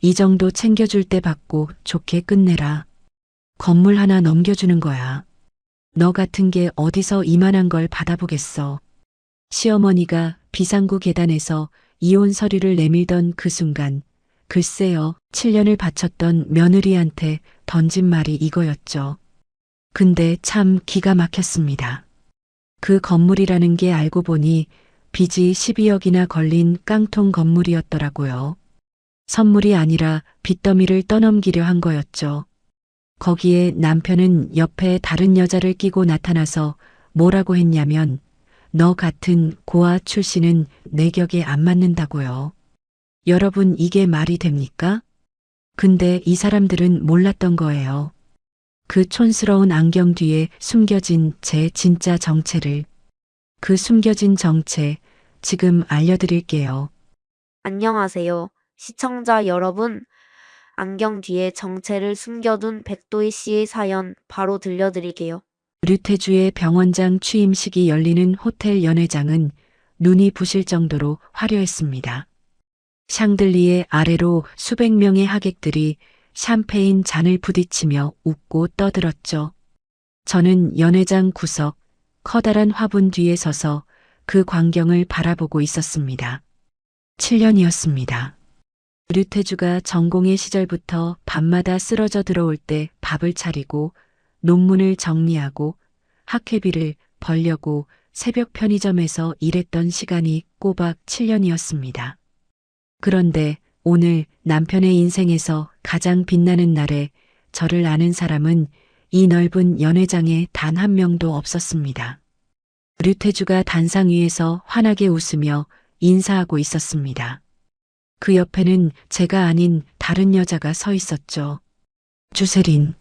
이 정도 챙겨줄 때 받고 좋게 끝내라. 건물 하나 넘겨주는 거야. 너 같은 게 어디서 이만한 걸 받아보겠어. 시어머니가 비상구 계단에서 이혼 서류를 내밀던 그 순간, 글쎄요, 7년을 바쳤던 며느리한테 던진 말이 이거였죠. 근데 참 기가 막혔습니다. 그 건물이라는 게 알고 보니 빚이 12억이나 걸린 깡통 건물이었더라고요. 선물이 아니라 빚더미를 떠넘기려 한 거였죠. 거기에 남편은 옆에 다른 여자를 끼고 나타나서 뭐라고 했냐면 너 같은 고아 출신은 내 격에 안 맞는다고요. 여러분 이게 말이 됩니까? 근데 이 사람들은 몰랐던 거예요. 그 촌스러운 안경 뒤에 숨겨진 제 진짜 정체를. 그 숨겨진 정체 지금 알려드릴게요. 안녕하세요. 시청자 여러분. 안경 뒤에 정체를 숨겨둔 백도희 씨의 사연 바로 들려드릴게요. 류태주의 병원장 취임식이 열리는 호텔 연회장은 눈이 부실 정도로 화려했습니다. 샹들리에 아래로 수백 명의 하객들이 샴페인 잔을 부딪히며 웃고 떠들었죠. 저는 연회장 구석 커다란 화분 뒤에 서서 그 광경을 바라보고 있었습니다. 7년이었습니다. 류태주가 전공의 시절부터 밤마다 쓰러져 들어올 때 밥을 차리고 논문을 정리하고 학회비를 벌려고 새벽 편의점에서 일했던 시간이 꼬박 7년이었습니다. 그런데 오늘 남편의 인생에서 가장 빛나는 날에 저를 아는 사람은 이 넓은 연회장에 단 한 명도 없었습니다. 류태주가 단상 위에서 환하게 웃으며 인사하고 있었습니다. 그 옆에는 제가 아닌 다른 여자가 서 있었죠. 주세린.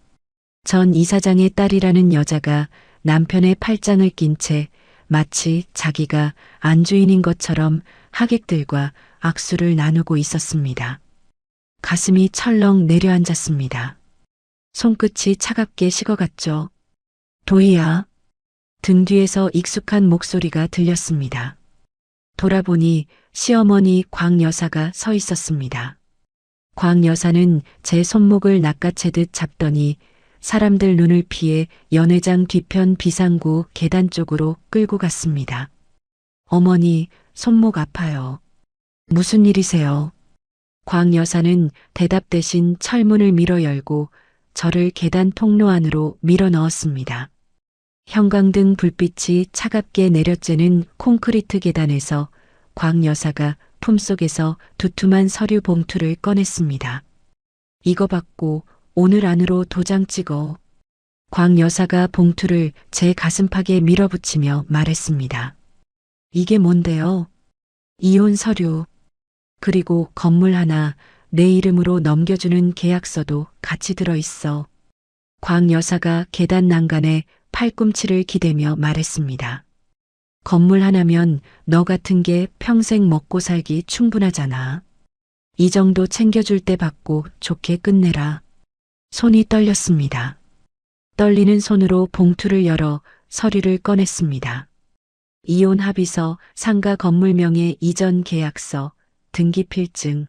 전 이사장의 딸이라는 여자가 남편의 팔짱을 낀 채 마치 자기가 안주인인 것처럼 하객들과 악수를 나누고 있었습니다. 가슴이 철렁 내려앉았습니다. 손끝이 차갑게 식어갔죠. 도희야. 등 뒤에서 익숙한 목소리가 들렸습니다. 돌아보니 시어머니 광 여사가 서 있었습니다. 광 여사는 제 손목을 낚아채듯 잡더니 사람들 눈을 피해 연회장 뒤편 비상구 계단 쪽으로 끌고 갔습니다. 어머니, 손목 아파요. 무슨 일이세요? 광 여사는 대답 대신 철문을 밀어 열고 저를 계단 통로 안으로 밀어 넣었습니다. 형광등 불빛이 차갑게 내려쬐는 콘크리트 계단에서 광 여사가 품속에서 두툼한 서류 봉투를 꺼냈습니다. 이거 받고 오늘 안으로 도장 찍어. 광 여사가 봉투를 제 가슴팍에 밀어붙이며 말했습니다. 이게 뭔데요? 이혼 서류. 그리고 건물 하나 내 이름으로 넘겨주는 계약서도 같이 들어있어. 광 여사가 계단 난간에 팔꿈치를 기대며 말했습니다. 건물 하나면 너 같은 게 평생 먹고 살기 충분하잖아. 이 정도 챙겨줄 때 받고 좋게 끝내라. 손이 떨렸습니다. 떨리는 손으로 봉투를 열어 서류를 꺼냈습니다. 이혼 합의서, 상가 건물명의 이전 계약서, 등기필증.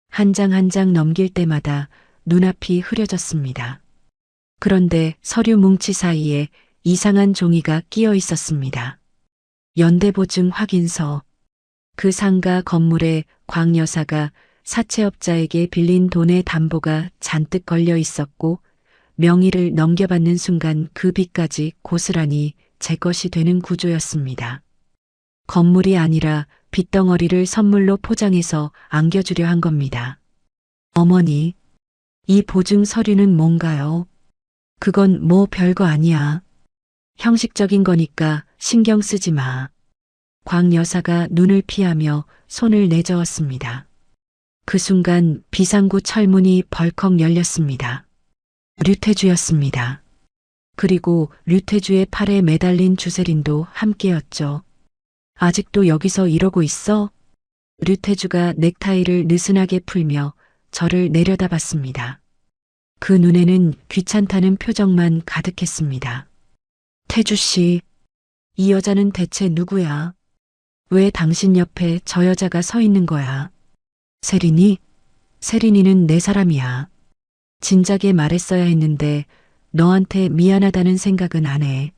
한 장 한 장 넘길 때마다 눈앞이 흐려졌습니다. 그런데 서류 뭉치 사이에 이상한 종이가 끼어 있었습니다. 연대보증 확인서. 그 상가 건물에 광 여사가 사채업자에게 빌린 돈의 담보가 잔뜩 걸려 있었고 명의를 넘겨받는 순간 그 빚까지 고스란히 제 것이 되는 구조였습니다. 건물이 아니라 빚덩어리를 선물로 포장해서 안겨주려 한 겁니다. 어머니, 이 보증 서류는 뭔가요? 그건 뭐 별거 아니야. 형식적인 거니까 신경 쓰지 마. 광 여사가 눈을 피하며 손을 내저었습니다. 그 순간 비상구 철문이 벌컥 열렸습니다. 류태주였습니다. 그리고 류태주의 팔에 매달린 주세린도 함께였죠. 아직도 여기서 이러고 있어? 류태주가 넥타이를 느슨하게 풀며 저를 내려다봤습니다. 그 눈에는 귀찮다는 표정만 가득했습니다. 태주 씨, 이 여자는 대체 누구야? 왜 당신 옆에 저 여자가 서 있는 거야? 세린이? 세린이는 내 사람이야. 진작에 말했어야 했는데 너한테 미안하다는 생각은 안 해.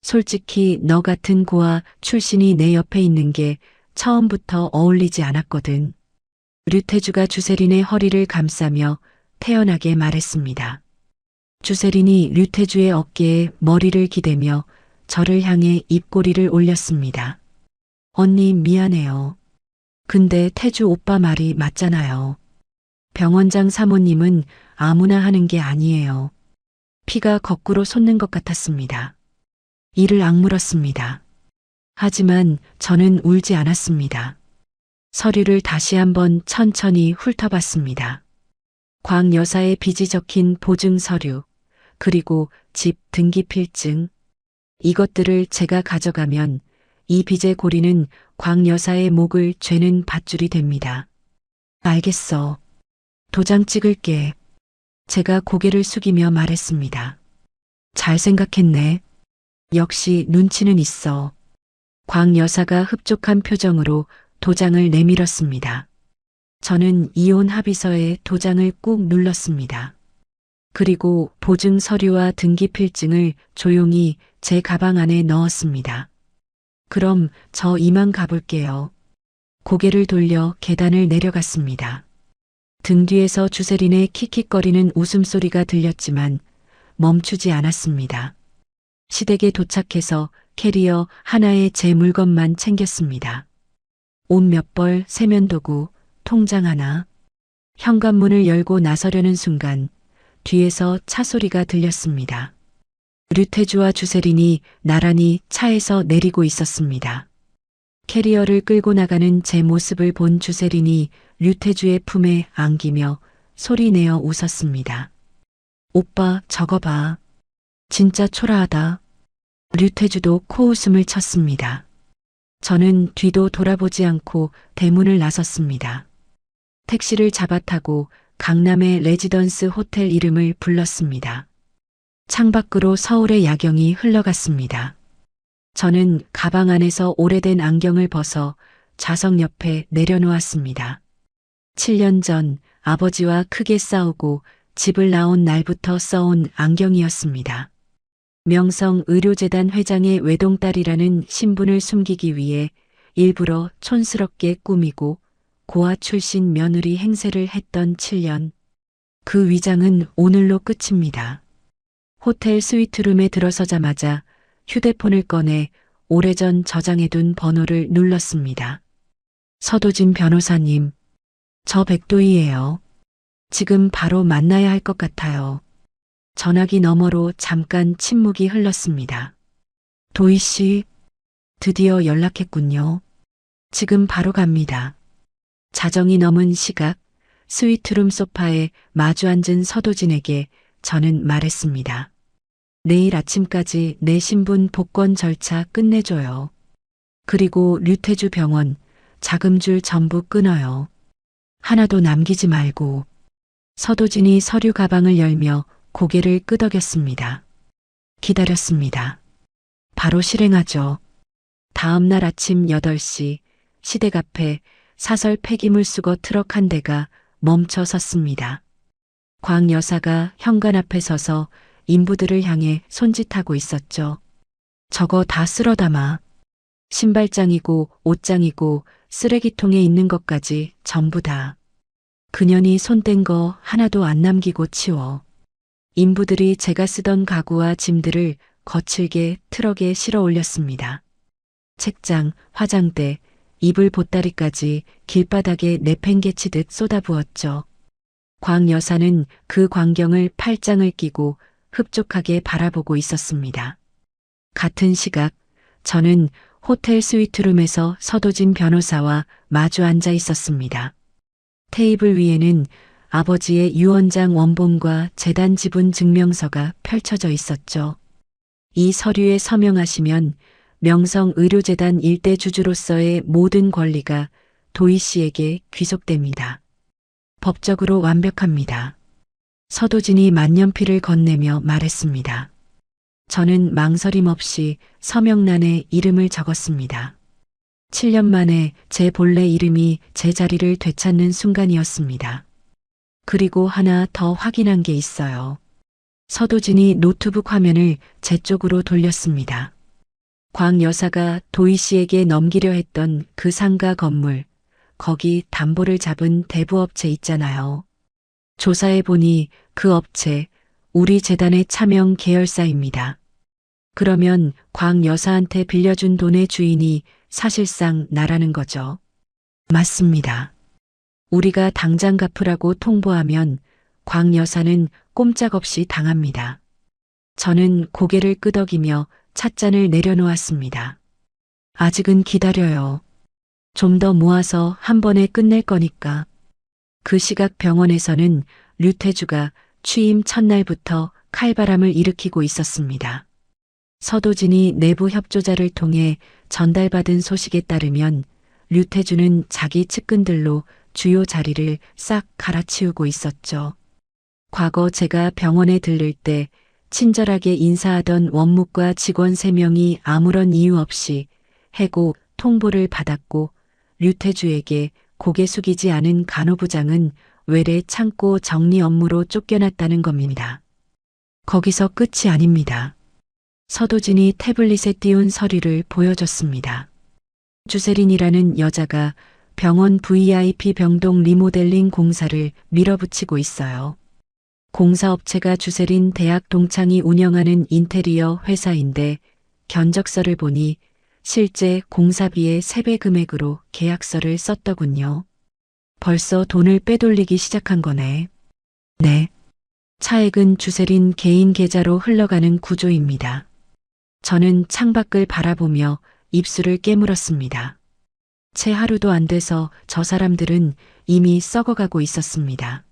솔직히 너 같은 고아 출신이 내 옆에 있는 게 처음부터 어울리지 않았거든. 류태주가 주세린의 허리를 감싸며 태연하게 말했습니다. 주세린이 류태주의 어깨에 머리를 기대며 저를 향해 입꼬리를 올렸습니다. 언니 미안해요. 근데 태주 오빠 말이 맞잖아요. 병원장 사모님은 아무나 하는 게 아니에요. 피가 거꾸로 솟는 것 같았습니다. 이를 악물었습니다. 하지만 저는 울지 않았습니다. 서류를 다시 한번 천천히 훑어봤습니다. 광 여사의 빚이 적힌 보증 서류, 그리고 집 등기 필증. 이것들을 제가 가져가면 이 빚의 고리는 광 여사의 목을 죄는 밧줄이 됩니다. 알겠어. 도장 찍을게. 제가 고개를 숙이며 말했습니다. 잘 생각했네. 역시 눈치는 있어. 광 여사가 흡족한 표정으로 도장을 내밀었습니다. 저는 이혼 합의서에 도장을 꾹 눌렀습니다. 그리고 보증 서류와 등기 필증을 조용히 제 가방 안에 넣었습니다. 그럼 저 이만 가볼게요. 고개를 돌려 계단을 내려갔습니다. 등 뒤에서 주세린의 킥킥거리는 웃음소리가 들렸지만 멈추지 않았습니다. 시댁에 도착해서 캐리어 하나에 제 물건만 챙겼습니다. 옷 몇 벌, 세면도구, 통장 하나. 현관문을 열고 나서려는 순간 뒤에서 차 소리가 들렸습니다. 류태주와 주세린이 나란히 차에서 내리고 있었습니다. 캐리어를 끌고 나가는 제 모습을 본 주세린이 류태주의 품에 안기며 소리내어 웃었습니다. 오빠 저거 봐. 진짜 초라하다. 류태주도 코웃음을 쳤습니다. 저는 뒤도 돌아보지 않고 대문을 나섰습니다. 택시를 잡아 타고 강남의 레지던스 호텔 이름을 불렀습니다. 창밖으로 서울의 야경이 흘러갔습니다. 저는 가방 안에서 오래된 안경을 벗어 좌석 옆에 내려놓았습니다. 7년 전 아버지와 크게 싸우고 집을 나온 날부터 써온 안경이었습니다. 명성의료재단 회장의 외동딸이라는 신분을 숨기기 위해 일부러 촌스럽게 꾸미고 고아 출신 며느리 행세를 했던 7년. 그 위장은 오늘로 끝입니다. 호텔 스위트룸에 들어서자마자 휴대폰을 꺼내 오래전 저장해둔 번호를 눌렀습니다. 서도진 변호사님, 저 백도희예요. 지금 바로 만나야 할 것 같아요. 전화기 너머로 잠깐 침묵이 흘렀습니다. 도희 씨, 드디어 연락했군요. 지금 바로 갑니다. 자정이 넘은 시각, 스위트룸 소파에 마주 앉은 서도진에게 저는 말했습니다. 내일 아침까지 내 신분 복권 절차 끝내줘요. 그리고 류태주 병원 자금줄 전부 끊어요. 하나도 남기지 말고. 서도진이 서류 가방을 열며 고개를 끄덕였습니다. 기다렸습니다. 바로 실행하죠. 다음 날 아침 8시 시댁 앞에 사설 폐기물 수거 트럭 한 대가 멈춰 섰습니다. 광 여사가 현관 앞에 서서 인부들을 향해 손짓하고 있었죠. 저거 다 쓸어 담아. 신발장이고 옷장이고 쓰레기통에 있는 것까지 전부 다. 그년이 손댄 거 하나도 안 남기고 치워. 인부들이 제가 쓰던 가구와 짐들을 거칠게 트럭에 실어 올렸습니다. 책장, 화장대, 이불 보따리까지 길바닥에 내팽개치듯 쏟아부었죠. 광 여사는 그 광경을 팔짱을 끼고 흡족하게 바라보고 있었습니다. 같은 시각 저는 호텔 스위트룸에서 서도진 변호사와 마주 앉아 있었습니다. 테이블 위에는 아버지의 유언장 원본과 재단 지분 증명서가 펼쳐져 있었죠. 이 서류에 서명하시면 명성의료재단 일대 주주로서의 모든 권리가 도희 씨에게 귀속됩니다. 법적으로 완벽합니다. 서도진이 만년필을 건네며 말했습니다. 저는 망설임 없이 서명란에 이름을 적었습니다. 7년 만에 제 본래 이름이 제 자리를 되찾는 순간이었습니다. 그리고 하나 더 확인한 게 있어요. 서도진이 노트북 화면을 제 쪽으로 돌렸습니다. 광 여사가 도희 씨에게 넘기려 했던 그 상가 건물, 거기 담보를 잡은 대부업체 있잖아요. 조사해 보니 그 업체 우리 재단의 차명 계열사입니다. 그러면 광 여사한테 빌려준 돈의 주인이 사실상 나라는 거죠. 맞습니다. 우리가 당장 갚으라고 통보하면 광 여사는 꼼짝없이 당합니다. 저는 고개를 끄덕이며 찻잔을 내려놓았습니다. 아직은 기다려요. 좀 더 모아서 한 번에 끝낼 거니까. 그 시각 병원에서는 류태주가 취임 첫날부터 칼바람을 일으키고 있었습니다. 서도진이 내부 협조자를 통해 전달받은 소식에 따르면 류태주는 자기 측근들로 주요 자리를 싹 갈아치우고 있었죠. 과거 제가 병원에 들를 때 친절하게 인사하던 원무과 직원 3명이 아무런 이유 없이 해고 통보를 받았고 류태주에게 고개 숙이지 않은 간호부장은 외래 창고 정리 업무로 쫓겨났다는 겁니다. 거기서 끝이 아닙니다. 서도진이 태블릿에 띄운 서류를 보여줬습니다. 주세린이라는 여자가 병원 VIP 병동 리모델링 공사를 밀어붙이고 있어요. 공사업체가 주세린 대학 동창이 운영하는 인테리어 회사인데 견적서를 보니 실제 공사비의 3배 금액으로 계약서를 썼더군요. 벌써 돈을 빼돌리기 시작한 거네. 네. 차액은 주세린 개인 계좌로 흘러가는 구조입니다. 저는 창밖을 바라보며 입술을 깨물었습니다. 채 하루도 안 돼서 저 사람들은 이미 썩어가고 있었습니다.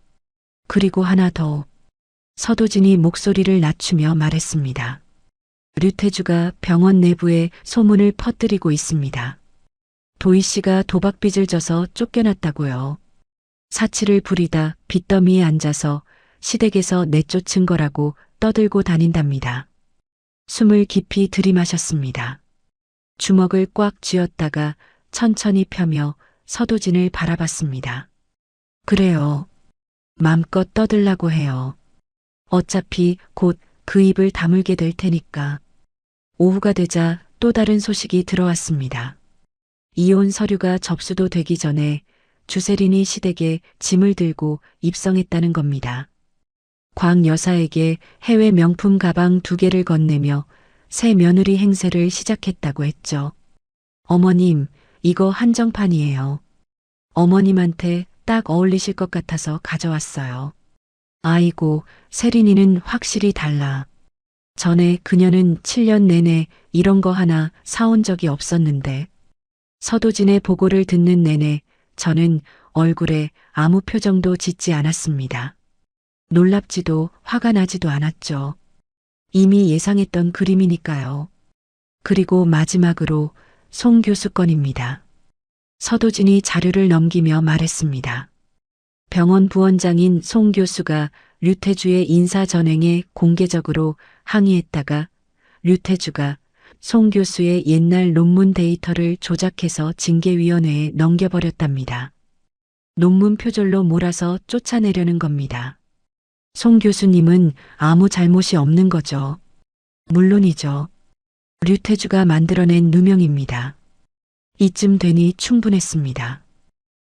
그리고 하나 더. 서도진이 목소리를 낮추며 말했습니다. 류태주가 병원 내부에 소문을 퍼뜨리고 있습니다. 도희 씨가 도박빚을 져서 쫓겨났다고요. 사치를 부리다 빚더미에 앉아서 시댁에서 내쫓은 거라고 떠들고 다닌답니다. 숨을 깊이 들이마셨습니다. 주먹을 꽉 쥐었다가 천천히 펴며 서도진을 바라봤습니다. 그래요. 맘껏 떠들라고 해요. 어차피 곧 그 입을 다물게 될 테니까. 오후가 되자 또 다른 소식이 들어왔습니다. 이혼 서류가 접수도 되기 전에 주세린이 시댁에 짐을 들고 입성했다는 겁니다. 광 여사에게 해외 명품 가방 2개를 건네며 새 며느리 행세를 시작했다고 했죠. 어머님, 이거 한정판이에요. 어머님한테 딱 어울리실 것 같아서 가져왔어요. 아이고, 세린이는 확실히 달라. 전에 그녀는 7년 내내 이런 거 하나 사온 적이 없었는데 서도진의 보고를 듣는 내내 저는 얼굴에 아무 표정도 짓지 않았습니다. 놀랍지도 화가 나지도 않았죠. 이미 예상했던 그림이니까요. 그리고 마지막으로 송 교수 건입니다. 서도진이 자료를 넘기며 말했습니다. 병원 부원장인 송 교수가 류태주의 인사 전행에 공개적으로 항의했다가 류태주가 송 교수의 옛날 논문 데이터를 조작해서 징계위원회에 넘겨버렸답니다. 논문 표절로 몰아서 쫓아내려는 겁니다. 송 교수님은 아무 잘못이 없는 거죠. 물론이죠. 류태주가 만들어낸 누명입니다. 이쯤 되니 충분했습니다.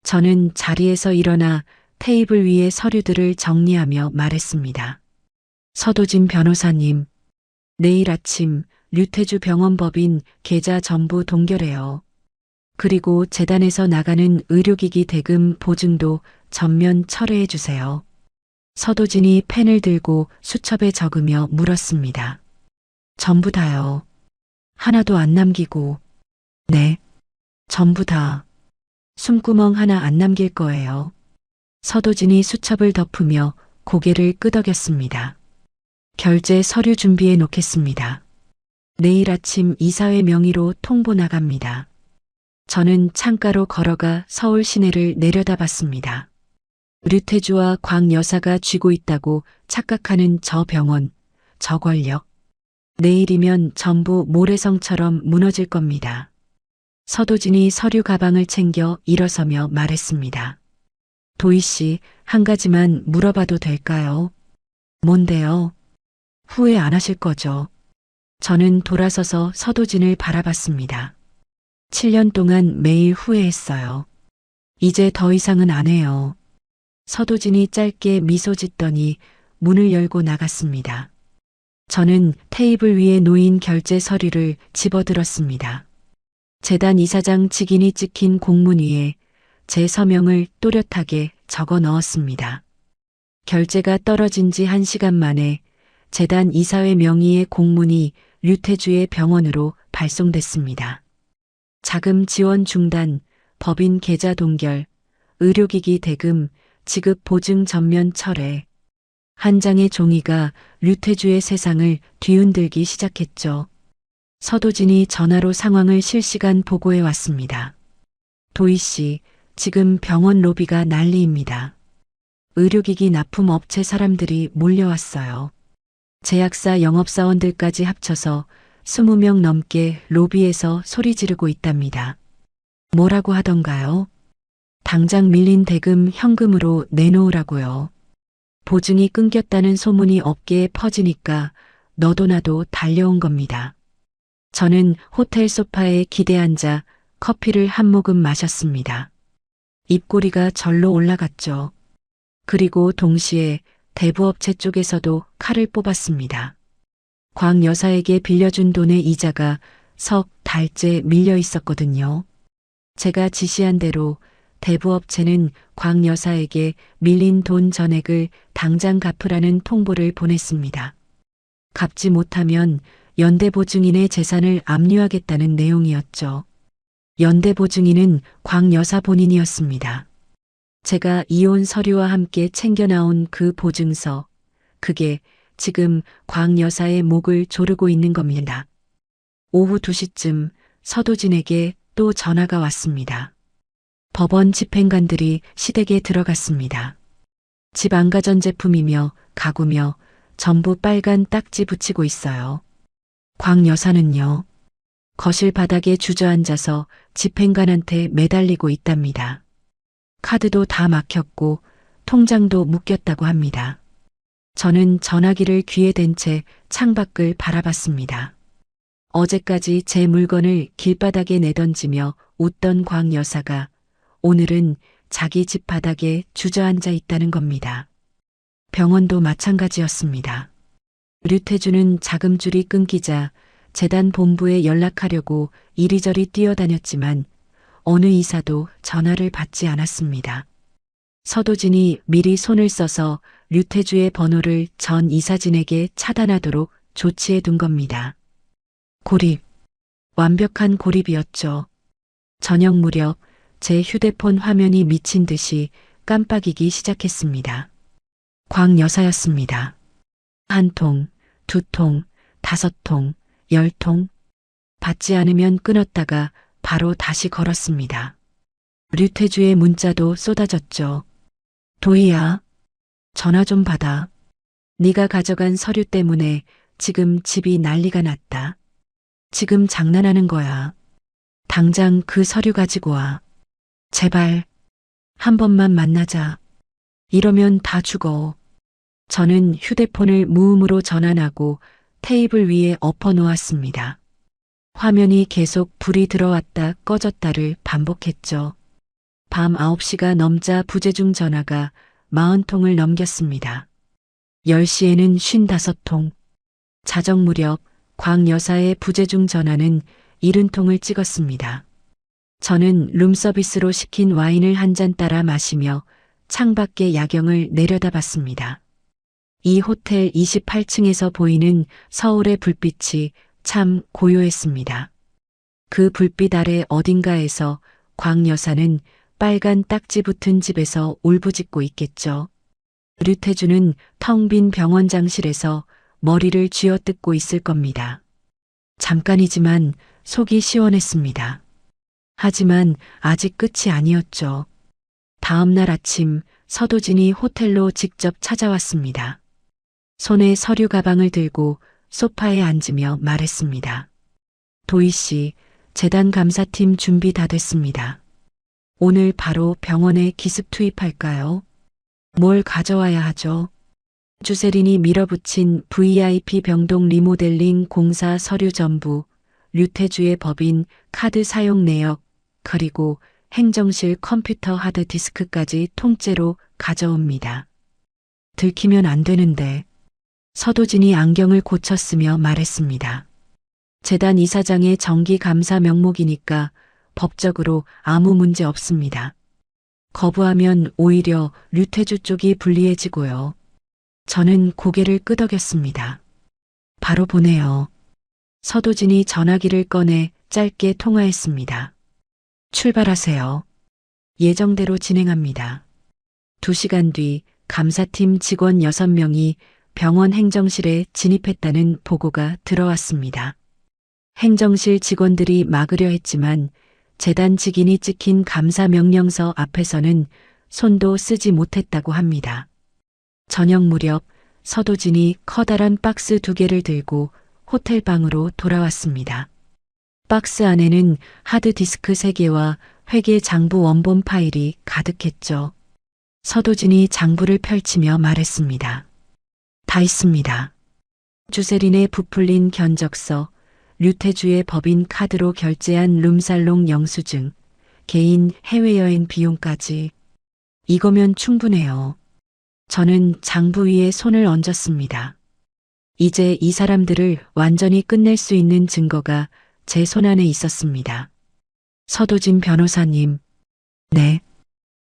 저는 자리에서 일어나 테이블 위에 서류들을 정리하며 말했습니다. 서도진 변호사님, 내일 아침 류태주 병원법인 계좌 전부 동결해요. 그리고 재단에서 나가는 의료기기 대금 보증도 전면 철회해 주세요. 서도진이 펜을 들고 수첩에 적으며 물었습니다. 전부 다요. 하나도 안 남기고. 네, 전부 다. 숨구멍 하나 안 남길 거예요. 서도진이 수첩을 덮으며 고개를 끄덕였습니다. 결제 서류 준비해 놓겠습니다. 내일 아침 이사회 명의로 통보 나갑니다. 저는 창가로 걸어가 서울 시내를 내려다봤습니다. 류태주와 광 여사가 쥐고 있다고 착각하는 저 병원, 저 권력. 내일이면 전부 모래성처럼 무너질 겁니다. 서도진이 서류 가방을 챙겨 일어서며 말했습니다. 도희 씨, 한 가지만 물어봐도 될까요? 뭔데요? 후회 안 하실 거죠? 저는 돌아서서 서도진을 바라봤습니다. 7년 동안 매일 후회했어요. 이제 더 이상은 안 해요. 서도진이 짧게 미소 짓더니 문을 열고 나갔습니다. 저는 테이블 위에 놓인 결제 서류를 집어들었습니다. 재단 이사장 직인이 찍힌 공문 위에 제 서명을 또렷하게 적어 넣었습니다. 결제가 떨어진 지 1시간 만에 재단 이사회 명의의 공문이 류태주의 병원으로 발송됐습니다. 자금 지원 중단, 법인 계좌 동결, 의료기기 대금, 지급 보증 전면 철회. 한 장의 종이가 류태주의 세상을 뒤흔들기 시작했죠. 서도진이 전화로 상황을 실시간 보고해 왔습니다. 도희 씨, 지금 병원 로비가 난리입니다. 의료기기 납품 업체 사람들이 몰려왔어요. 제약사 영업사원들까지 합쳐서 20명 넘게 로비에서 소리 지르고 있답니다. 뭐라고 하던가요? 당장 밀린 대금 현금으로 내놓으라고요. 보증이 끊겼다는 소문이 업계에 퍼지니까 너도 나도 달려온 겁니다. 저는 호텔 소파에 기대 앉아 커피를 한 모금 마셨습니다. 입꼬리가 절로 올라갔죠. 그리고 동시에 대부업체 쪽에서도 칼을 뽑았습니다. 광 여사에게 빌려준 돈의 이자가 석 달째 밀려 있었거든요. 제가 지시한 대로 대부업체는 광 여사에게 밀린 돈 전액을 당장 갚으라는 통보를 보냈습니다. 갚지 못하면 연대보증인의 재산을 압류하겠다는 내용이었죠. 연대보증인은 광 여사 본인이었습니다. 제가 이혼 서류와 함께 챙겨 나온 그 보증서, 그게 지금 광 여사의 목을 조르고 있는 겁니다. 오후 2시쯤 서도진에게 또 전화가 왔습니다. 법원 집행관들이 시댁에 들어갔습니다. 집 안가 전 제품이며 가구며 전부 빨간 딱지 붙이고 있어요. 광 여사는요, 거실 바닥에 주저앉아서 집행관한테 매달리고 있답니다. 카드도 다 막혔고 통장도 묶였다고 합니다. 저는 전화기를 귀에 댄 채 창밖을 바라봤습니다. 어제까지 제 물건을 길바닥에 내던지며 웃던 광 여사가 오늘은 자기 집 바닥에 주저앉아 있다는 겁니다. 병원도 마찬가지였습니다. 류태주는 자금줄이 끊기자 재단 본부에 연락하려고 이리저리 뛰어다녔지만 어느 이사도 전화를 받지 않았습니다. 서도진이 미리 손을 써서 류태주의 번호를 전 이사진에게 차단하도록 조치해 둔 겁니다. 고립. 완벽한 고립이었죠. 저녁 무렵 제 휴대폰 화면이 미친 듯이 깜빡이기 시작했습니다. 광 여사였습니다. 1통, 2통, 5통, 10통. 받지 않으면 끊었다가 바로 다시 걸었습니다. 류태주의 문자도 쏟아졌죠. 도희야, 전화 좀 받아. 네가 가져간 서류 때문에 지금 집이 난리가 났다. 지금 장난하는 거야. 당장 그 서류 가지고 와. 제발, 한 번만 만나자. 이러면 다 죽어. 저는 휴대폰을 무음으로 전환하고 테이블 위에 엎어 놓았습니다. 화면이 계속 불이 들어왔다 꺼졌다를 반복했죠. 밤 9시가 넘자 부재중 전화가 40통을 넘겼습니다. 10시에는 55통. 자정 무렵 광 여사의 부재중 전화는 70통을 찍었습니다. 저는 룸서비스로 시킨 와인을 한 잔 따라 마시며 창밖의 야경을 내려다봤습니다. 이 호텔 28층에서 보이는 서울의 불빛이 참 고요했습니다. 그 불빛 아래 어딘가에서 광 여사는 빨간 딱지 붙은 집에서 울부짖고 있겠죠. 류태주는 텅 빈 병원장실에서 머리를 쥐어뜯고 있을 겁니다. 잠깐이지만 속이 시원했습니다. 하지만 아직 끝이 아니었죠. 다음 날 아침 서도진이 호텔로 직접 찾아왔습니다. 손에 서류 가방을 들고 소파에 앉으며 말했습니다. 도희 씨, 재단 감사팀 준비 다 됐습니다. 오늘 바로 병원에 기습 투입할까요? 뭘 가져와야 하죠? 주세린이 밀어붙인 VIP 병동 리모델링 공사 서류 전부, 류태주의 법인 카드 사용 내역, 그리고 행정실 컴퓨터 하드디스크까지 통째로 가져옵니다. 들키면 안 되는데. 서도진이 안경을 고쳤으며 말했습니다. 재단 이사장의 정기 감사 명목이니까 법적으로 아무 문제 없습니다. 거부하면 오히려 류태주 쪽이 불리해지고요. 저는 고개를 끄덕였습니다. 바로 보내요. 서도진이 전화기를 꺼내 짧게 통화했습니다. 출발하세요. 예정대로 진행합니다. 2시간 뒤 감사팀 직원 6명이 병원 행정실에 진입했다는 보고가 들어왔습니다. 행정실 직원들이 막으려 했지만 재단 직인이 찍힌 감사 명령서 앞에서는 손도 쓰지 못했다고 합니다. 저녁 무렵 서도진이 커다란 박스 2개를 들고 호텔 방으로 돌아왔습니다. 박스 안에는 하드디스크 3개와 회계 장부 원본 파일이 가득했죠. 서도진이 장부를 펼치며 말했습니다. 다 있습니다. 주세린의 부풀린 견적서, 류태주의 법인 카드로 결제한 룸살롱 영수증, 개인 해외여행 비용까지. 이거면 충분해요. 저는 장부 위에 손을 얹었습니다. 이제 이 사람들을 완전히 끝낼 수 있는 증거가 제 손안에 있었습니다. 서도진 변호사님. 네.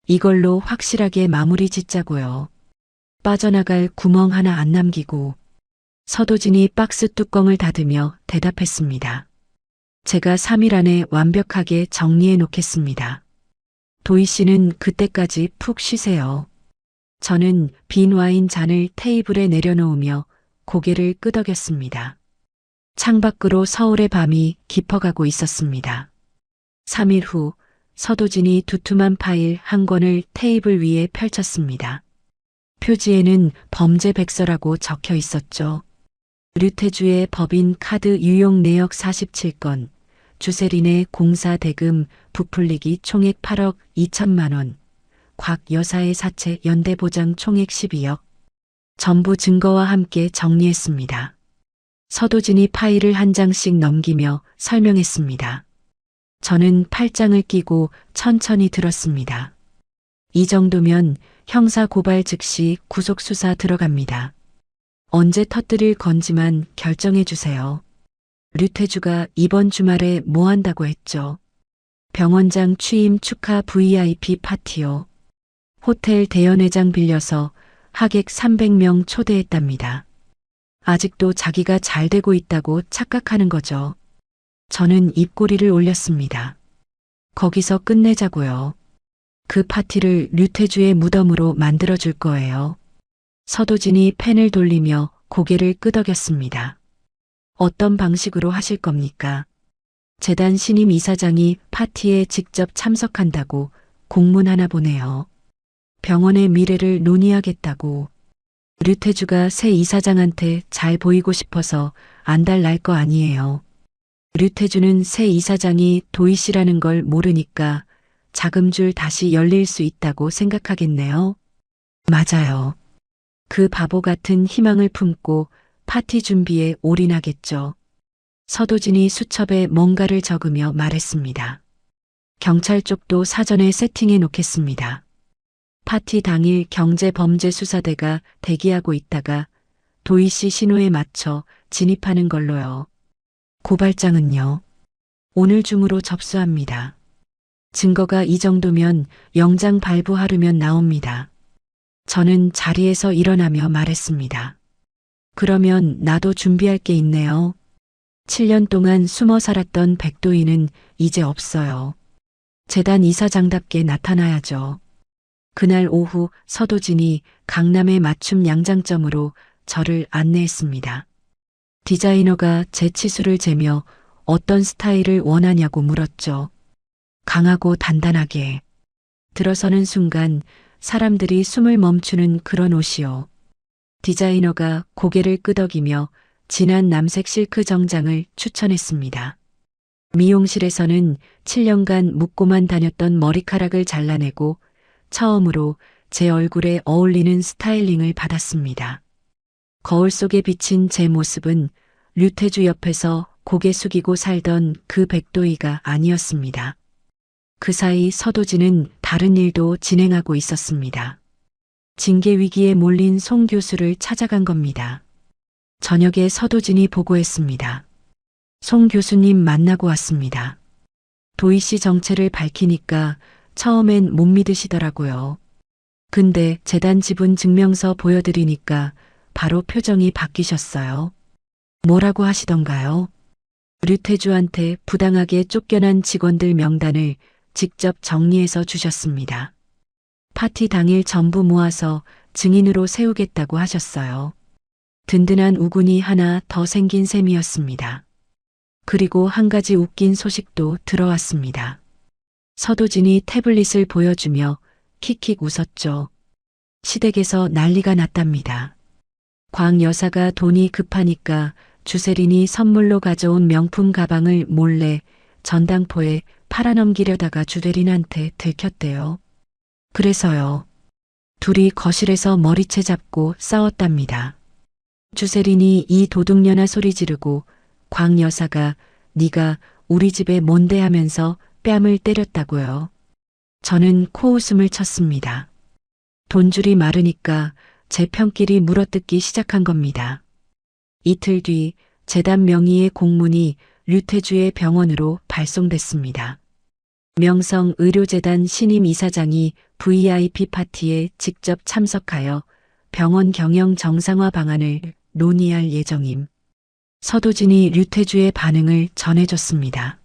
이걸로 확실하게 마무리 짓자고요. 빠져나갈 구멍 하나 안 남기고. 서도진이 박스 뚜껑을 닫으며 대답했습니다. 제가 3일 안에 완벽하게 정리해 놓겠습니다. 도희 씨는 그때까지 푹 쉬세요. 저는 빈 와인 잔을 테이블에 내려놓으며 고개를 끄덕였습니다. 창밖으로 서울의 밤이 깊어가고 있었습니다. 3일 후 서도진이 두툼한 파일 한 권을 테이블 위에 펼쳤습니다. 표지에는 범죄 백서라고 적혀 있었죠. 류태주의 법인 카드 유용 내역 47건, 주세린의 공사 대금 부풀리기 총액 8억 2천만 원, 곽 여사의 사채 연대보장 총액 12억. 전부 증거와 함께 정리했습니다. 서도진이 파일을 한 장씩 넘기며 설명했습니다. 저는 팔짱을 끼고 천천히 들었습니다. 이 정도면 형사 고발 즉시 구속 수사 들어갑니다. 언제 터뜨릴 건지만 결정해 주세요. 류태주가 이번 주말에 뭐 한다고 했죠? 병원장 취임 축하 VIP 파티요. 호텔 대연회장 빌려서 하객 300명 초대했답니다. 아직도 자기가 잘 되고 있다고 착각하는 거죠. 저는 입꼬리를 올렸습니다. 거기서 끝내자고요. 그 파티를 류태주의 무덤으로 만들어줄 거예요. 서도진이 펜을 돌리며 고개를 끄덕였습니다. 어떤 방식으로 하실 겁니까? 재단 신임 이사장이 파티에 직접 참석한다고 공문 하나 보내요. 병원의 미래를 논의하겠다고. 류태주가 새 이사장한테 잘 보이고 싶어서 안달날 거 아니에요. 류태주는 새 이사장이 도희 씨라는 걸 모르니까 자금줄 다시 열릴 수 있다고 생각하겠네요. 맞아요. 그 바보 같은 희망을 품고 파티 준비에 올인하겠죠. 서도진이 수첩에 뭔가를 적으며 말했습니다. 경찰 쪽도 사전에 세팅해 놓겠습니다. 파티 당일 경제범죄수사대가 대기하고 있다가 도희 씨 신호에 맞춰 진입하는 걸로요. 고발장은요? 오늘 중으로 접수합니다. 증거가 이 정도면 영장 발부하려면 나옵니다. 저는 자리에서 일어나며 말했습니다. 그러면 나도 준비할 게 있네요. 7년 동안 숨어 살았던 백도희는 이제 없어요. 재단 이사장답게 나타나야죠. 그날 오후 서도진이 강남의 맞춤 양장점으로 저를 안내했습니다. 디자이너가 제 치수를 재며 어떤 스타일을 원하냐고 물었죠. 강하고 단단하게. 들어서는 순간 사람들이 숨을 멈추는 그런 옷이요. 디자이너가 고개를 끄덕이며 진한 남색 실크 정장을 추천했습니다. 미용실에서는 7년간 묶고만 다녔던 머리카락을 잘라내고 처음으로 제 얼굴에 어울리는 스타일링을 받았습니다. 거울 속에 비친 제 모습은 류태주 옆에서 고개 숙이고 살던 그 백도희가 아니었습니다. 그 사이 서도진은 다른 일도 진행하고 있었습니다. 징계 위기에 몰린 송 교수를 찾아간 겁니다. 저녁에 서도진이 보고했습니다. 송 교수님 만나고 왔습니다. 도희 씨 정체를 밝히니까 처음엔 못 믿으시더라고요. 근데 재단 지분 증명서 보여드리니까 바로 표정이 바뀌셨어요. 뭐라고 하시던가요? 류태주한테 부당하게 쫓겨난 직원들 명단을 직접 정리해서 주셨습니다. 파티 당일 전부 모아서 증인으로 세우겠다고 하셨어요. 든든한 우군이 하나 더 생긴 셈이었습니다. 그리고 한 가지 웃긴 소식도 들어왔습니다. 서도진이 태블릿을 보여주며 킥킥 웃었죠. 시댁에서 난리가 났답니다. 광 여사가 돈이 급하니까 주세린이 선물로 가져온 명품 가방을 몰래 전당포에 팔아넘기려다가 주대린한테 들켰대요. 그래서요. 둘이 거실에서 머리채 잡고 싸웠답니다. 주세린이 이 도둑년아 소리 지르고 광 여사가 네가 우리 집에 뭔데 하면서 뺨을 때렸다고요. 저는 코웃음을 쳤습니다. 돈줄이 마르니까 제 편끼리 물어뜯기 시작한 겁니다. 이틀 뒤 재단 명의의 공문이 류태주의 병원으로 발송됐습니다. 명성의료재단 신임 이사장이 VIP 파티에 직접 참석하여 병원 경영 정상화 방안을 논의할 예정임. 서도진이 류태주의 반응을 전해줬습니다.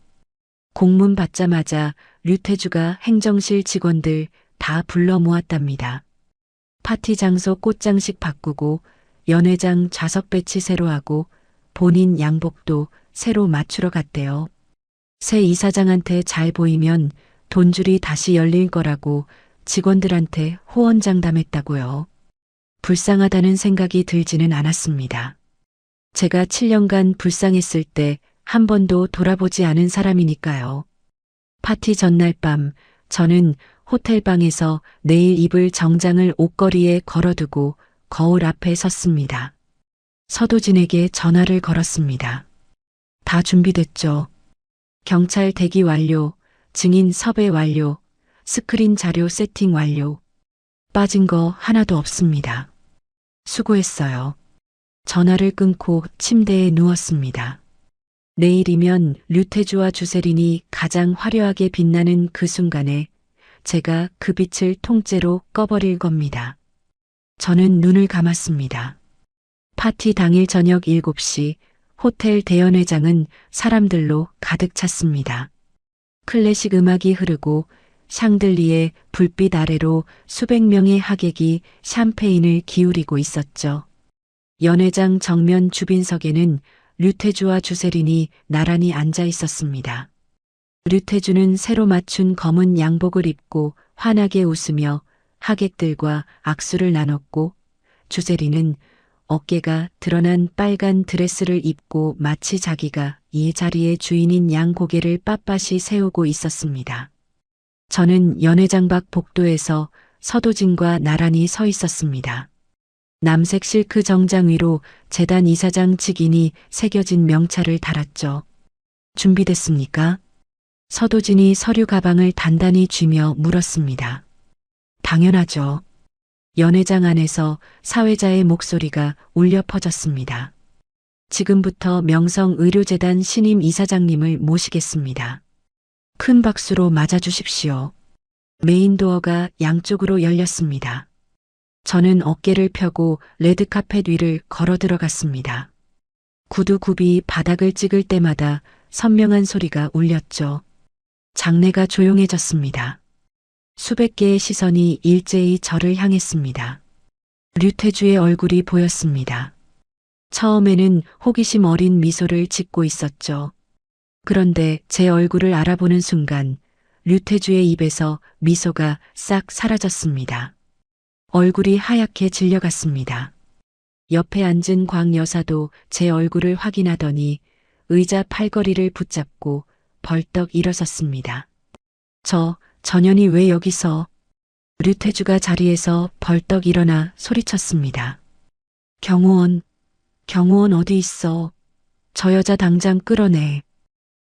공문 받자마자 류태주가 행정실 직원들 다 불러 모았답니다. 파티 장소 꽃장식 바꾸고 연회장 좌석 배치 새로 하고 본인 양복도 새로 맞추러 갔대요. 새 이사장한테 잘 보이면 돈줄이 다시 열릴 거라고 직원들한테 호언장담했다고요. 불쌍하다는 생각이 들지는 않았습니다. 제가 7년간 불쌍했을 때 한 번도 돌아보지 않은 사람이니까요. 파티 전날 밤 저는 호텔방에서 내일 입을 정장을 옷걸이에 걸어두고 거울 앞에 섰습니다. 서도진에게 전화를 걸었습니다. 다 준비됐죠. 경찰 대기 완료, 증인 섭외 완료, 스크린 자료 세팅 완료. 빠진 거 하나도 없습니다. 수고했어요. 전화를 끊고 침대에 누웠습니다. 내일이면 류태주와 주세린이 가장 화려하게 빛나는 그 순간에 제가 그 빛을 통째로 꺼버릴 겁니다. 저는 눈을 감았습니다. 파티 당일 저녁 7시 호텔 대연회장은 사람들로 가득 찼습니다. 클래식 음악이 흐르고 샹들리에 불빛 아래로 수백 명의 하객이 샴페인을 기울이고 있었죠. 연회장 정면 주빈석에는 류태주와 주세린이 나란히 앉아 있었습니다. 류태주는 새로 맞춘 검은 양복을 입고 환하게 웃으며 하객들과 악수를 나눴고 주세린은 어깨가 드러난 빨간 드레스를 입고 마치 자기가 이 자리의 주인인 양 고개를 빳빳이 세우고 있었습니다. 저는 연회장 밖 복도에서 서도진과 나란히 서 있었습니다. 남색 실크 정장 위로 재단 이사장 직인이 새겨진 명찰을 달았죠. 준비됐습니까? 서도진이 서류 가방을 단단히 쥐며 물었습니다. 당연하죠. 연회장 안에서 사회자의 목소리가 울려 퍼졌습니다. 지금부터 명성의료재단 신임 이사장님을 모시겠습니다. 큰 박수로 맞아주십시오. 메인도어가 양쪽으로 열렸습니다. 저는 어깨를 펴고 레드카펫 위를 걸어 들어갔습니다. 구두굽이 바닥을 찍을 때마다 선명한 소리가 울렸죠. 장내가 조용해졌습니다. 수백 개의 시선이 일제히 저를 향했습니다. 류태주의 얼굴이 보였습니다. 처음에는 호기심 어린 미소를 짓고 있었죠. 그런데 제 얼굴을 알아보는 순간 류태주의 입에서 미소가 싹 사라졌습니다. 얼굴이 하얗게 질려갔습니다. 옆에 앉은 광 여사도 제 얼굴을 확인하더니 의자 팔걸이를 붙잡고 벌떡 일어섰습니다. 전현이 왜 여기서? 류태주가 자리에서 벌떡 일어나 소리쳤습니다. 경호원 어디 있어? 저 여자 당장 끌어내.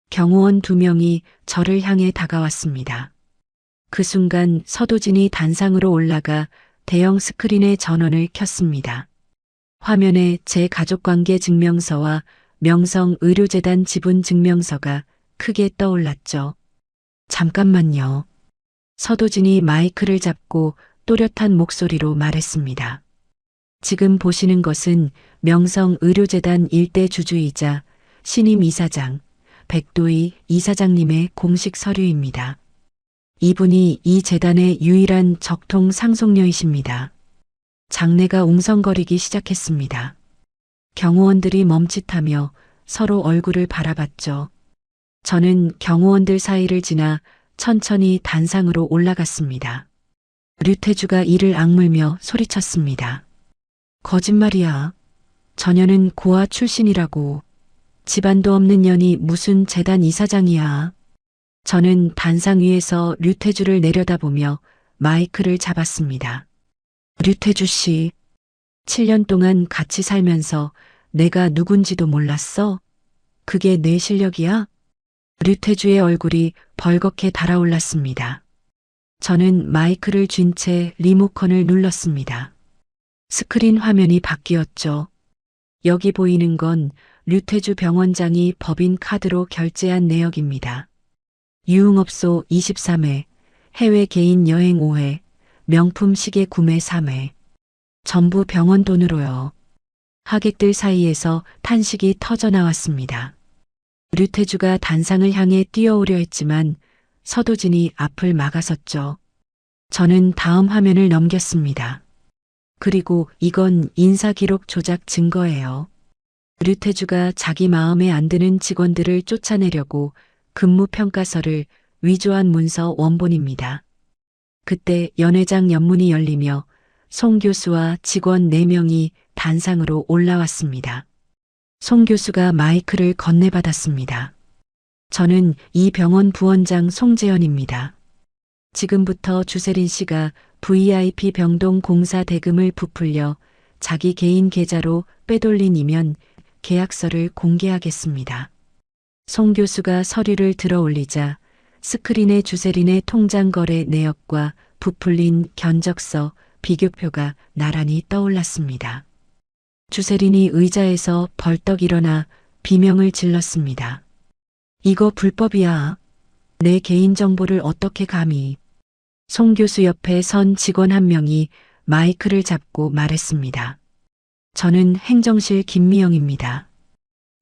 경호원 2명이 저를 향해 다가왔습니다. 그 순간 서도진이 단상으로 올라가 대형 스크린의 전원을 켰습니다. 화면에 제 가족관계 증명서와 명성의료재단 지분 증명서가 크게 떠올랐죠. 잠깐만요. 서도진이 마이크를 잡고 또렷한 목소리로 말했습니다. 지금 보시는 것은 명성의료재단 일대 주주이자 신임 이사장, 백도희 이사장님의 공식 서류입니다. 이분이 이 재단의 유일한 적통 상속녀이십니다. 장내가 웅성거리기 시작했습니다. 경호원들이 멈칫하며 서로 얼굴을 바라봤죠. 저는 경호원들 사이를 지나 천천히 단상으로 올라갔습니다. 류태주가 이를 악물며 소리쳤습니다. 거짓말이야. 전현은 고아 출신이라고. 집안도 없는 년이 무슨 재단 이사장이야. 저는 단상 위에서 류태주를 내려다보며 마이크를 잡았습니다. 류태주 씨, 7년 동안 같이 살면서 내가 누군지도 몰랐어? 그게 내 실력이야? 류태주의 얼굴이 벌겋게 달아올랐습니다. 저는 마이크를 쥔 채 리모컨을 눌렀습니다. 스크린 화면이 바뀌었죠. 여기 보이는 건 류태주 병원장이 법인 카드로 결제한 내역입니다. 유흥업소 23회, 해외 개인 여행 5회, 명품 시계 구매 3회. 전부 병원 돈으로요. 하객들 사이에서 탄식이 터져나왔습니다. 류태주가 단상을 향해 뛰어오려 했지만 서도진이 앞을 막아섰죠. 저는 다음 화면을 넘겼습니다. 그리고 이건 인사기록 조작 증거예요. 류태주가 자기 마음에 안 드는 직원들을 쫓아내려고 근무평가서를 위조한 문서 원본입니다. 그때 연회장 연문이 열리며 송 교수와 직원 4명이 단상으로 올라왔습니다. 송 교수가 마이크를 건네받았습니다. 저는 이 병원 부원장 송재현입니다. 지금부터 주세린 씨가 VIP 병동 공사 대금을 부풀려 자기 개인 계좌로 빼돌린이면 계약서를 공개하겠습니다. 송 교수가 서류를 들어 올리자 스크린에 주세린의 통장 거래 내역과 부풀린 견적서, 비교표가 나란히 떠올랐습니다. 주세린이 의자에서 벌떡 일어나 비명을 질렀습니다. 이거 불법이야. 내 개인정보를 어떻게 감히. 송 교수 옆에 선 직원 한 명이 마이크를 잡고 말했습니다. 저는 행정실 김미영입니다.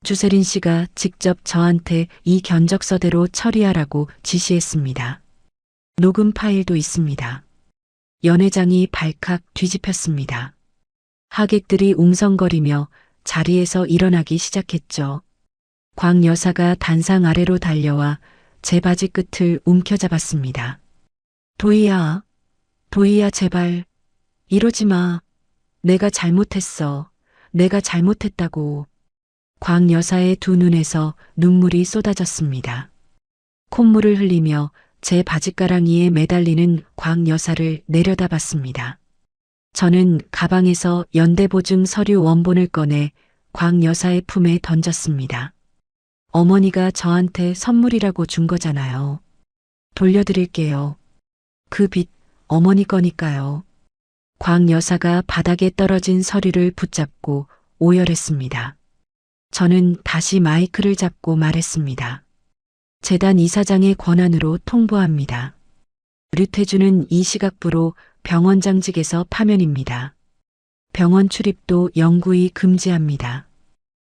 주세린 씨가 직접 저한테 이 견적서대로 처리하라고 지시했습니다. 녹음 파일도 있습니다. 연회장이 발칵 뒤집혔습니다. 하객들이 웅성거리며 자리에서 일어나기 시작했죠. 광 여사가 단상 아래로 달려와 제 바지 끝을 움켜잡았습니다. 도희야 제발 이러지 마. 내가 잘못했어. 내가 잘못했다고. 광 여사의 2 눈에서 눈물이 쏟아졌습니다. 콧물을 흘리며 제 바지가랑이에 매달리는 광 여사를 내려다봤습니다. 저는 가방에서 연대보증 서류 원본을 꺼내 광 여사의 품에 던졌습니다. 어머니가 저한테 선물이라고 준 거잖아요. 돌려드릴게요. 그 빚 어머니 거니까요. 광 여사가 바닥에 떨어진 서류를 붙잡고 오열했습니다. 저는 다시 마이크를 잡고 말했습니다. 재단 이사장의 권한으로 통보합니다. 류태주는 이 시각부로 병원장직에서 파면입니다. 병원 출입도 영구히 금지합니다.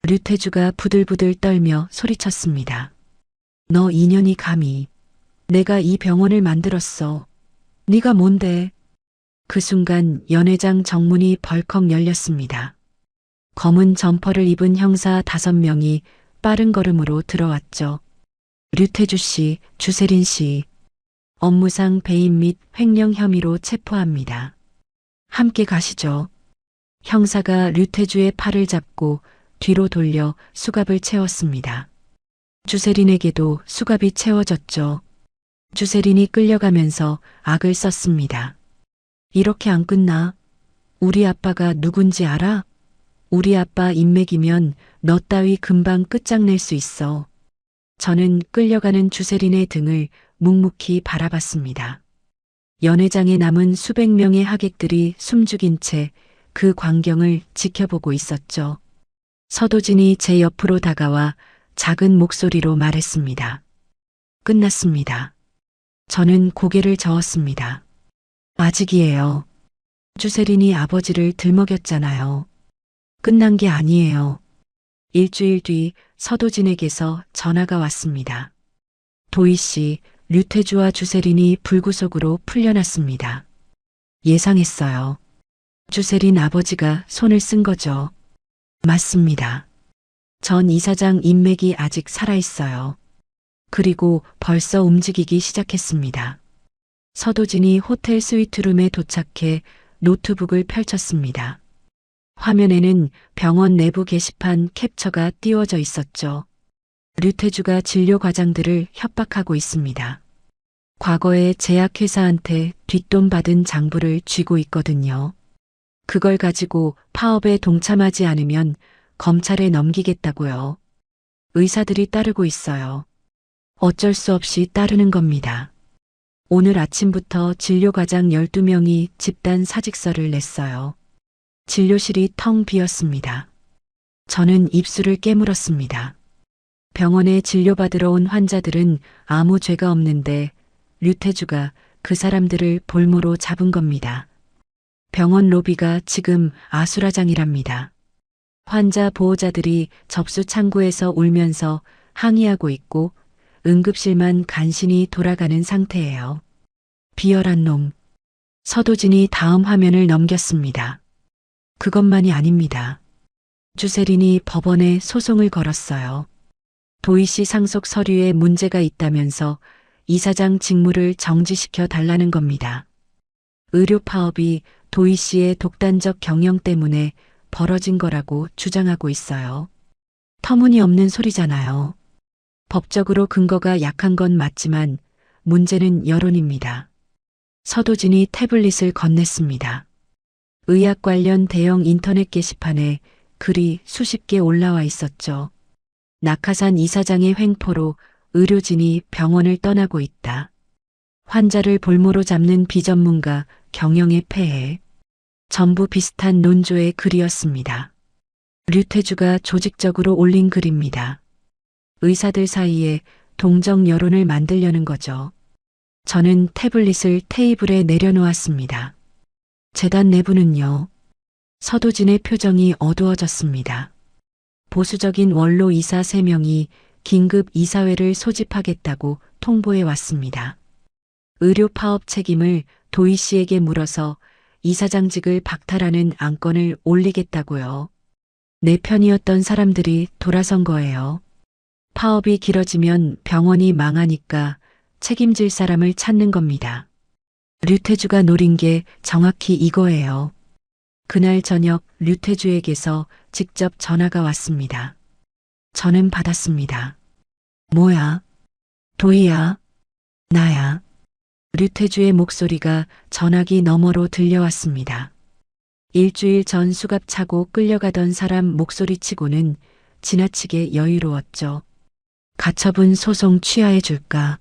류태주가 부들부들 떨며 소리쳤습니다. 너 인연이 감히. 내가 이 병원을 만들었어. 네가 뭔데? 그 순간 연회장 정문이 벌컥 열렸습니다. 검은 점퍼를 입은 형사 5명이 빠른 걸음으로 들어왔죠. 류태주 씨, 주세린 씨. 업무상 배임 및 횡령 혐의로 체포합니다. 함께 가시죠. 형사가 류태주의 팔을 잡고 뒤로 돌려 수갑을 채웠습니다. 주세린에게도 수갑이 채워졌죠. 주세린이 끌려가면서 악을 썼습니다. 이렇게 안 끝나? 우리 아빠가 누군지 알아? 우리 아빠 인맥이면 너 따위 금방 끝장낼 수 있어. 저는 끌려가는 주세린의 등을 묵묵히 바라봤습니다. 연회장에 남은 수백 명의 하객들이 숨죽인 채 그 광경을 지켜보고 있었죠. 서도진이 제 옆으로 다가와 작은 목소리로 말했습니다. 끝났습니다. 저는 고개를 저었습니다. 아직이에요. 주세린이 아버지를 들먹였잖아요. 끝난 게 아니에요. 일주일 뒤 서도진에게서 전화가 왔습니다. 도희 씨, 류태주와 주세린이 불구속으로 풀려났습니다. 예상했어요. 주세린 아버지가 손을 쓴 거죠. 맞습니다. 전 이사장 인맥이 아직 살아있어요. 그리고 벌써 움직이기 시작했습니다. 서도진이 호텔 스위트룸에 도착해 노트북을 펼쳤습니다. 화면에는 병원 내부 게시판 캡처가 띄워져 있었죠. 류태주가 진료 과장들을 협박하고 있습니다. 과거에 제약회사한테 뒷돈 받은 장부를 쥐고 있거든요. 그걸 가지고 파업에 동참하지 않으면 검찰에 넘기겠다고요. 의사들이 따르고 있어요. 어쩔 수 없이 따르는 겁니다. 오늘 아침부터 진료과장 12명이 집단 사직서를 냈어요. 진료실이 텅 비었습니다. 저는 입술을 깨물었습니다. 병원에 진료받으러 온 환자들은 아무 죄가 없는데 류태주가 그 사람들을 볼모로 잡은 겁니다. 병원 로비가 지금 아수라장이랍니다. 환자 보호자들이 접수 창구에서 울면서 항의하고 있고 응급실만 간신히 돌아가는 상태예요. 비열한 놈. 서도진이 다음 화면을 넘겼습니다. 그것만이 아닙니다. 주세린이 법원에 소송을 걸었어요. 도희 씨 상속 서류에 문제가 있다면서 이사장 직무를 정지시켜 달라는 겁니다. 의료 파업이 도희 씨의 독단적 경영 때문에 벌어진 거라고 주장하고 있어요. 터무니없는 소리잖아요. 법적으로 근거가 약한 건 맞지만 문제는 여론입니다. 서도진이 태블릿을 건넸습니다. 의학 관련 대형 인터넷 게시판에 글이 수십 개 올라와 있었죠. 낙하산 이사장의 횡포로 의료진이 병원을 떠나고 있다. 환자를 볼모로 잡는 비전문가 경영의 폐해. 전부 비슷한 논조의 글이었습니다. 류태주가 조직적으로 올린 글입니다. 의사들 사이에 동정 여론을 만들려는 거죠. 저는 태블릿을 테이블에 내려놓았습니다. 재단 내부는요. 서도진의 표정이 어두워졌습니다. 보수적인 원로 이사 3명이 긴급 이사회를 소집하겠다고 통보해 왔습니다. 의료 파업 책임을 도희 씨에게 물어서 이사장직을 박탈하는 안건을 올리겠다고요. 내 편이었던 사람들이 돌아선 거예요. 파업이 길어지면 병원이 망하니까 책임질 사람을 찾는 겁니다. 류태주가 노린 게 정확히 이거예요. 그날 저녁 류태주에게서 직접 전화가 왔습니다. 저는 받았습니다. 뭐야? 도희야? 나야. 류태주의 목소리가 전화기 너머로 들려왔습니다. 일주일 전 수갑 차고 끌려가던 사람 목소리치고는 지나치게 여유로웠죠. 가처분 소송 취하해 줄까?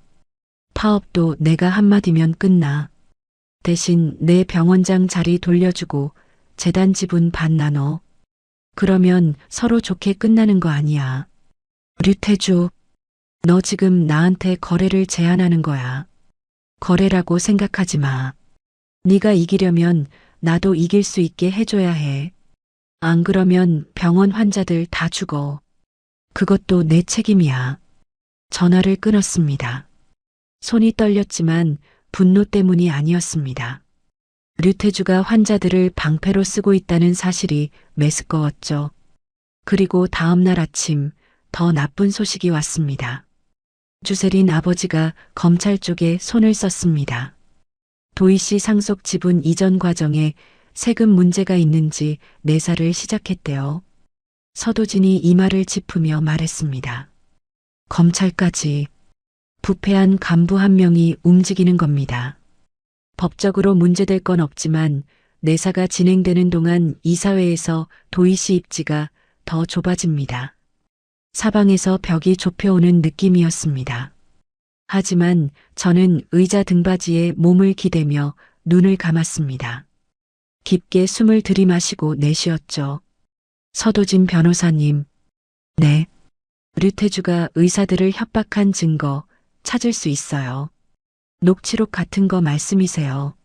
파업도 내가 한마디면 끝나. 대신 내 병원장 자리 돌려주고 재단 지분 반 나눠. 그러면 서로 좋게 끝나는 거 아니야. 류태주, 너 지금 나한테 거래를 제안하는 거야. 거래라고 생각하지 마. 네가 이기려면 나도 이길 수 있게 해줘야 해. 안 그러면 병원 환자들 다 죽어. 그것도 내 책임이야. 전화를 끊었습니다. 손이 떨렸지만 분노 때문이 아니었습니다. 류태주가 환자들을 방패로 쓰고 있다는 사실이 메스꺼웠죠. 그리고 다음 날 아침 더 나쁜 소식이 왔습니다. 주세린 아버지가 검찰 쪽에 손을 썼습니다. 도희 씨 상속 지분 이전 과정에 세금 문제가 있는지 내사를 시작했대요. 서도진이 이 말을 짚으며 말했습니다. 검찰까지. 부패한 간부 한 명이 움직이는 겁니다. 법적으로 문제될 건 없지만 내사가 진행되는 동안 이사회에서 도희 씨 입지가 더 좁아집니다. 사방에서 벽이 좁혀오는 느낌이었습니다. 하지만 저는 의자 등받이에 몸을 기대며 눈을 감았습니다. 깊게 숨을 들이마시고 내쉬었죠. 서도진 변호사님. 네. 류태주가 의사들을 협박한 증거 찾을 수 있어요. 녹취록 같은 거 말씀이세요.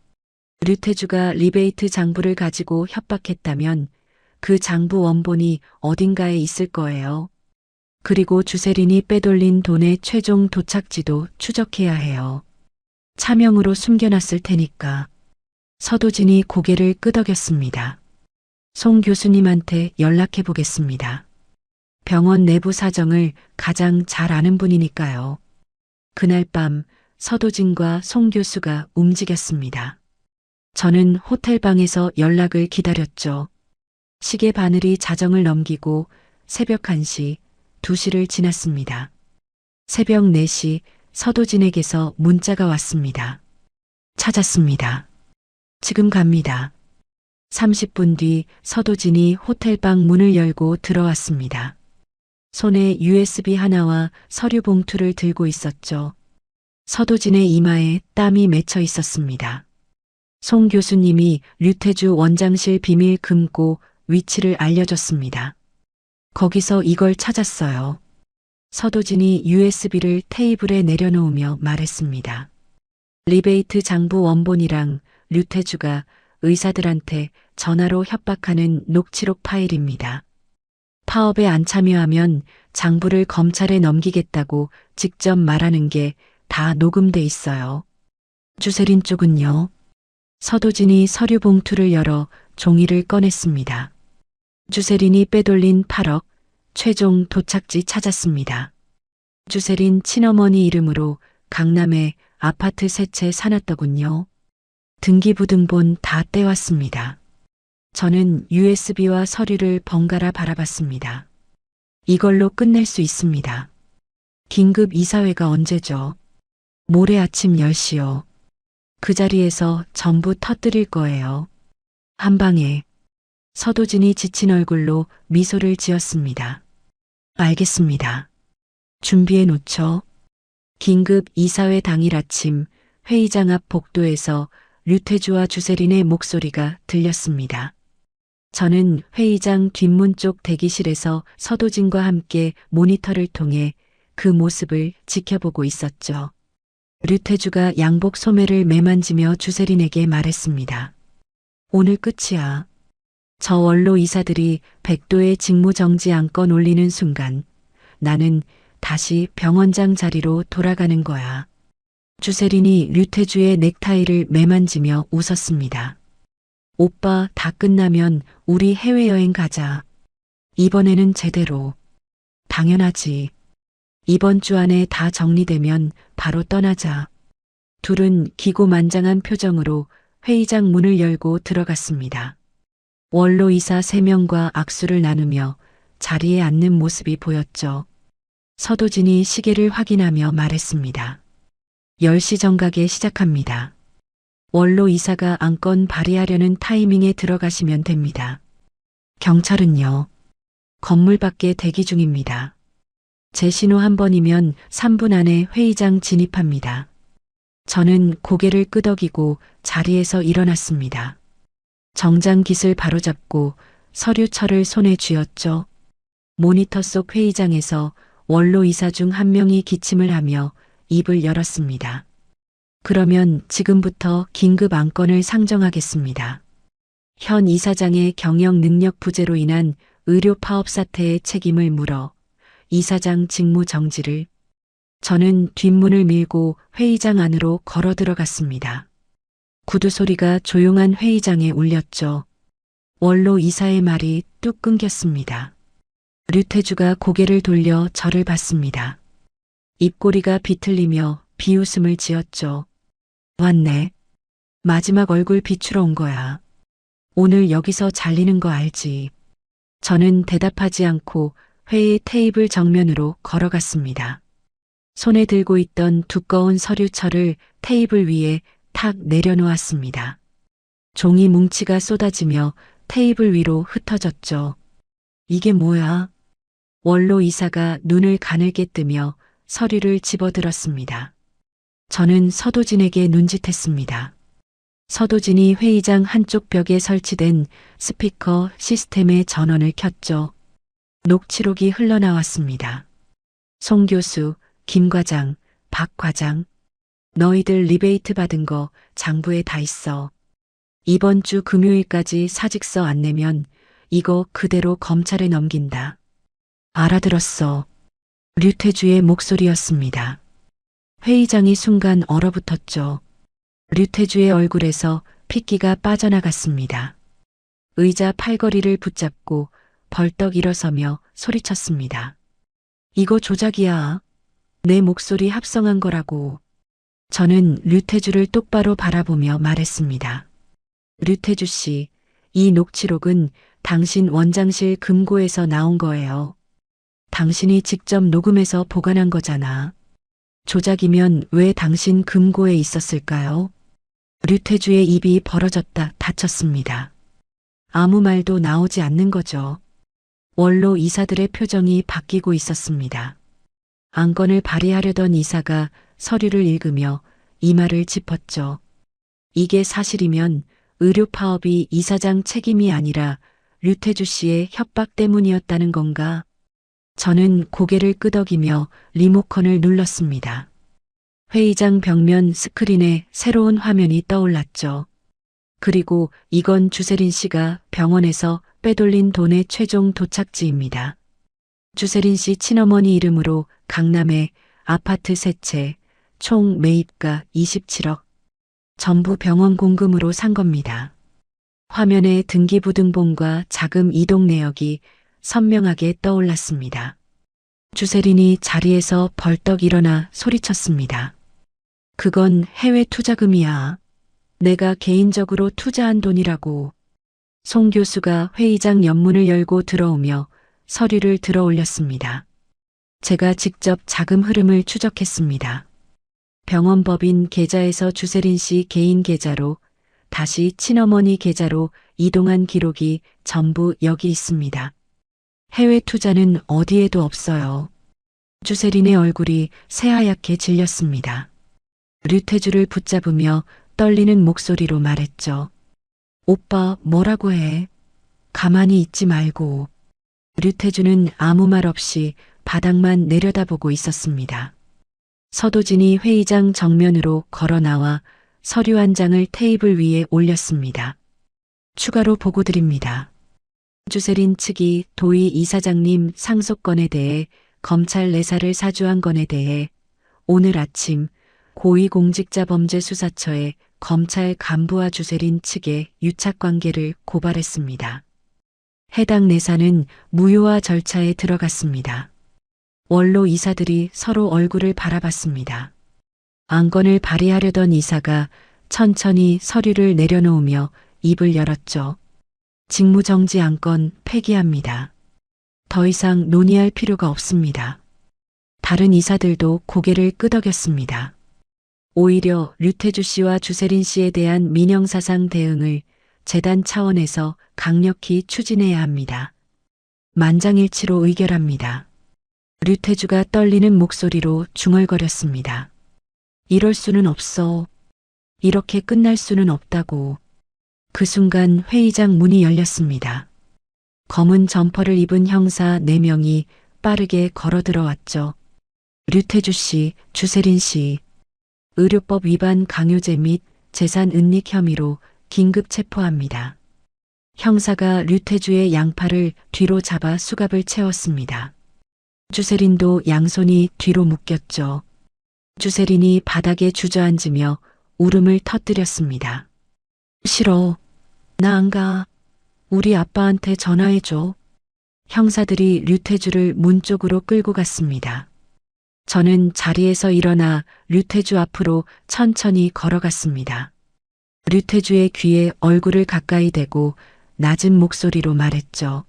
류태주가 리베이트 장부를 가지고 협박했다면 그 장부 원본이 어딘가에 있을 거예요. 그리고 주세린이 빼돌린 돈의 최종 도착지도 추적해야 해요. 차명으로 숨겨놨을 테니까. 서도진이 고개를 끄덕였습니다. 송 교수님한테 연락해 보겠습니다. 병원 내부 사정을 가장 잘 아는 분이니까요. 그날 밤 서도진과 송 교수가 움직였습니다. 저는 호텔방에서 연락을 기다렸죠. 시계 바늘이 자정을 넘기고 새벽 1시, 2시를 지났습니다. 새벽 4시 서도진에게서 문자가 왔습니다. 찾았습니다. 지금 갑니다. 30분 뒤 서도진이 호텔방 문을 열고 들어왔습니다. 손에 USB 하나와 서류 봉투를 들고 있었죠. 서도진의 이마에 땀이 맺혀 있었습니다. 송 교수님이 류태주 원장실 비밀 금고 위치를 알려줬습니다. 거기서 이걸 찾았어요. 서도진이 USB를 테이블에 내려놓으며 말했습니다. 리베이트 장부 원본이랑 류태주가 의사들한테 전화로 협박하는 녹취록 파일입니다. 파업에 안 참여하면 장부를 검찰에 넘기겠다고 직접 말하는 게 다 녹음돼 있어요. 주세린 쪽은요? 서도진이 서류 봉투를 열어 종이를 꺼냈습니다. 주세린이 빼돌린 8억, 최종 도착지 찾았습니다. 주세린 친어머니 이름으로 강남에 아파트 3채 사놨더군요. 등기부등본 다 떼왔습니다. 저는 USB와 서류를 번갈아 바라봤습니다. 이걸로 끝낼 수 있습니다. 긴급 이사회가 언제죠? 모레 아침 10시요. 그 자리에서 전부 터뜨릴 거예요. 한 방에. 서도진이 지친 얼굴로 미소를 지었습니다. 알겠습니다. 준비해 놓죠. 긴급 이사회 당일 아침 회의장 앞 복도에서 류태주와 주세린의 목소리가 들렸습니다. 저는 회의장 뒷문 쪽 대기실에서 서도진과 함께 모니터를 통해 그 모습을 지켜보고 있었죠. 류태주가 양복 소매를 매만지며 주세린에게 말했습니다. 오늘 끝이야. 저 원로 이사들이 백도의 직무정지 안건 올리는 순간 나는 다시 병원장 자리로 돌아가는 거야. 주세린이 류태주의 넥타이를 매만지며 웃었습니다. 오빠 다 끝나면 우리 해외여행 가자. 이번에는 제대로. 당연하지. 이번 주 안에 다 정리되면 바로 떠나자. 둘은 기고만장한 표정으로 회의장 문을 열고 들어갔습니다. 원로 이사 3명과 악수를 나누며 자리에 앉는 모습이 보였죠. 서도진이 시계를 확인하며 말했습니다. 10시 정각에 시작합니다. 원로 이사가 안건 발의하려는 타이밍에 들어가시면 됩니다. 경찰은요. 건물 밖에 대기 중입니다. 제 신호 한 번이면 3분 안에 회의장 진입합니다. 저는 고개를 끄덕이고 자리에서 일어났습니다. 정장 깃을 바로잡고 서류철을 손에 쥐었죠. 모니터 속 회의장에서 원로 이사 중 한 명이 기침을 하며 입을 열었습니다. 그러면 지금부터 긴급 안건을 상정하겠습니다. 현 이사장의 경영 능력 부재로 인한 의료 파업 사태의 책임을 물어 이사장 직무 정지를. 저는 뒷문을 밀고 회의장 안으로 걸어 들어갔습니다. 구두 소리가 조용한 회의장에 울렸죠. 원로 이사의 말이 뚝 끊겼습니다. 류태주가 고개를 돌려 저를 봤습니다. 입꼬리가 비틀리며 비웃음을 지었죠. 왔네. 마지막 얼굴 비추러 온 거야. 오늘 여기서 잘리는 거 알지? 저는 대답하지 않고 회의 테이블 정면으로 걸어갔습니다. 손에 들고 있던 두꺼운 서류철을 테이블 위에 탁 내려놓았습니다. 종이 뭉치가 쏟아지며 테이블 위로 흩어졌죠. 이게 뭐야? 원로 이사가 눈을 가늘게 뜨며 서류를 집어들었습니다. 저는 서도진에게 눈짓했습니다. 서도진이 회의장 한쪽 벽에 설치된 스피커 시스템의 전원을 켰죠. 녹취록이 흘러나왔습니다. 송 교수, 김 과장, 박 과장, 너희들 리베이트 받은 거 장부에 다 있어. 이번 주 금요일까지 사직서 안 내면 이거 그대로 검찰에 넘긴다. 알아들었어. 류태주의 목소리였습니다. 회의장이 순간 얼어붙었죠. 류태주의 얼굴에서 핏기가 빠져나갔습니다. 의자 팔걸이를 붙잡고 벌떡 일어서며 소리쳤습니다. 이거 조작이야. 내 목소리 합성한 거라고. 저는 류태주를 똑바로 바라보며 말했습니다. 류태주 씨, 이 녹취록은 당신 원장실 금고에서 나온 거예요. 당신이 직접 녹음해서 보관한 거잖아. 조작이면 왜 당신 금고에 있었을까요? 류태주의 입이 벌어졌다 닫혔습니다. 아무 말도 나오지 않는 거죠. 원로 이사들의 표정이 바뀌고 있었습니다. 안건을 발의하려던 이사가 서류를 읽으며 이마를 짚었죠. 이게 사실이면 의료 파업이 이사장 책임이 아니라 류태주 씨의 협박 때문이었다는 건가? 저는 고개를 끄덕이며 리모컨을 눌렀습니다. 회의장 벽면 스크린에 새로운 화면이 떠올랐죠. 그리고 이건 주세린 씨가 병원에서 빼돌린 돈의 최종 도착지입니다. 주세린 씨 친어머니 이름으로 강남에 아파트 3채, 총 매입가 27억. 전부 병원 공금으로 산 겁니다. 화면에 등기부등본과 자금 이동 내역이 선명하게 떠올랐습니다. 주세린이 자리에서 벌떡 일어나 소리쳤습니다. 그건 해외 투자금이야. 내가 개인적으로 투자한 돈이라고. 송 교수가 회의장 옆문을 열고 들어오며 서류를 들어 올렸습니다. 제가 직접 자금 흐름을 추적했습니다. 병원법인 계좌에서 주세린 씨 개인 계좌로 다시 친어머니 계좌로 이동한 기록이 전부 여기 있습니다. 해외 투자는 어디에도 없어요. 주세린의 얼굴이 새하얗게 질렸습니다. 류태주를 붙잡으며 떨리는 목소리로 말했죠. 오빠 뭐라고 해? 가만히 있지 말고. 류태주는 아무 말 없이 바닥만 내려다보고 있었습니다. 서도진이 회의장 정면으로 걸어 나와 서류 한 장을 테이블 위에 올렸습니다. 추가로 보고드립니다. 주세린 측이 도의 이사장님 상속건에 대해 검찰 내사를 사주한 건에 대해 오늘 아침 고위공직자범죄수사처에 검찰 간부와 주세린 측의 유착관계를 고발했습니다. 해당 내사는 무효화 절차에 들어갔습니다. 원로 이사들이 서로 얼굴을 바라봤습니다. 안건을 발의하려던 이사가 천천히 서류를 내려놓으며 입을 열었죠. 직무정지 안건 폐기합니다. 더 이상 논의할 필요가 없습니다. 다른 이사들도 고개를 끄덕였습니다. 오히려 류태주 씨와 주세린 씨에 대한 민형사상 대응을 재단 차원에서 강력히 추진해야 합니다. 만장일치로 의결합니다. 류태주가 떨리는 목소리로 중얼거렸습니다. 이럴 수는 없어. 이렇게 끝날 수는 없다고. 그 순간 회의장 문이 열렸습니다. 검은 점퍼를 입은 형사 4명이 빠르게 걸어 들어왔죠. 류태주 씨, 주세린 씨. 의료법 위반 강요죄 및 재산 은닉 혐의로 긴급 체포합니다. 형사가 류태주의 양팔을 뒤로 잡아 수갑을 채웠습니다. 주세린도 양손이 뒤로 묶였죠. 주세린이 바닥에 주저앉으며 울음을 터뜨렸습니다. 싫어. 나 안 가. 우리 아빠한테 전화해줘. 형사들이 류태주를 문 쪽으로 끌고 갔습니다. 저는 자리에서 일어나 류태주 앞으로 천천히 걸어갔습니다. 류태주의 귀에 얼굴을 가까이 대고 낮은 목소리로 말했죠.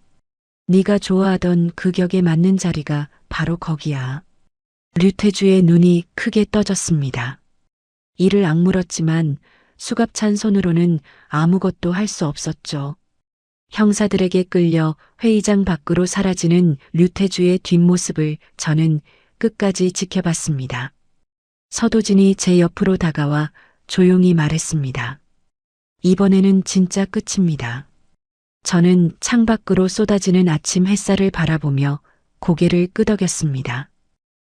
네가 좋아하던 그 격에 맞는 자리가 바로 거기야. 류태주의 눈이 크게 떠졌습니다. 이를 악물었지만 수갑찬 손으로는 아무것도 할 수 없었죠. 형사들에게 끌려 회의장 밖으로 사라지는 류태주의 뒷모습을 저는 끝까지 지켜봤습니다. 서도진이 제 옆으로 다가와 조용히 말했습니다. 이번에는 진짜 끝입니다. 저는 창밖으로 쏟아지는 아침 햇살을 바라보며 고개를 끄덕였습니다.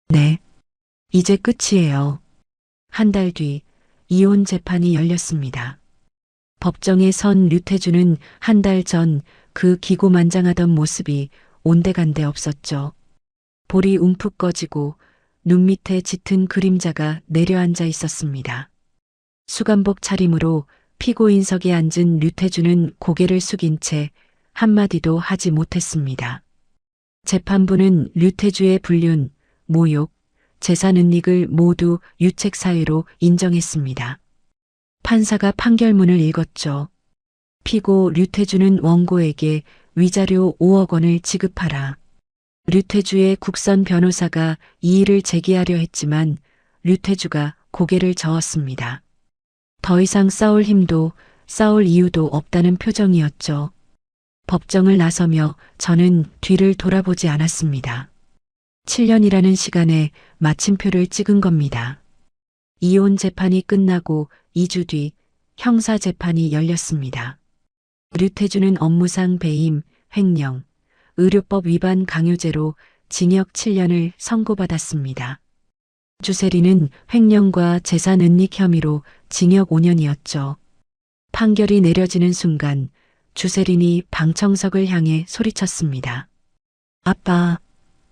네, 이제 끝이에요. 한 달 뒤 이혼 재판이 열렸습니다. 법정에 선 류태주는 한 달 전 그 기고만장하던 모습이 온데간데 없었죠. 볼이 움푹 꺼지고 눈 밑에 짙은 그림자가 내려앉아 있었습니다. 수감복 차림으로 피고인석에 앉은 류태주는 고개를 숙인 채 한마디도 하지 못했습니다. 재판부는 류태주의 불륜, 모욕, 재산 은닉을 모두 유책 사유로 인정했습니다. 판사가 판결문을 읽었죠. 피고 류태주는 원고에게 위자료 5억 원을 지급하라. 류태주의 국선 변호사가 이의를 제기하려 했지만 류태주가 고개를 저었습니다. 더 이상 싸울 힘도 싸울 이유도 없다는 표정이었죠. 법정을 나서며 저는 뒤를 돌아보지 않았습니다. 7년이라는 시간에 마침표를 찍은 겁니다. 이혼 재판이 끝나고 2주 뒤 형사 재판이 열렸습니다. 류태주는 업무상 배임, 횡령, 의료법 위반 강요죄로 징역 7년을 선고받았습니다. 주세리는 횡령과 재산 은닉 혐의로 징역 5년이었죠. 판결이 내려지는 순간 주세린이 방청석을 향해 소리쳤습니다. 아빠,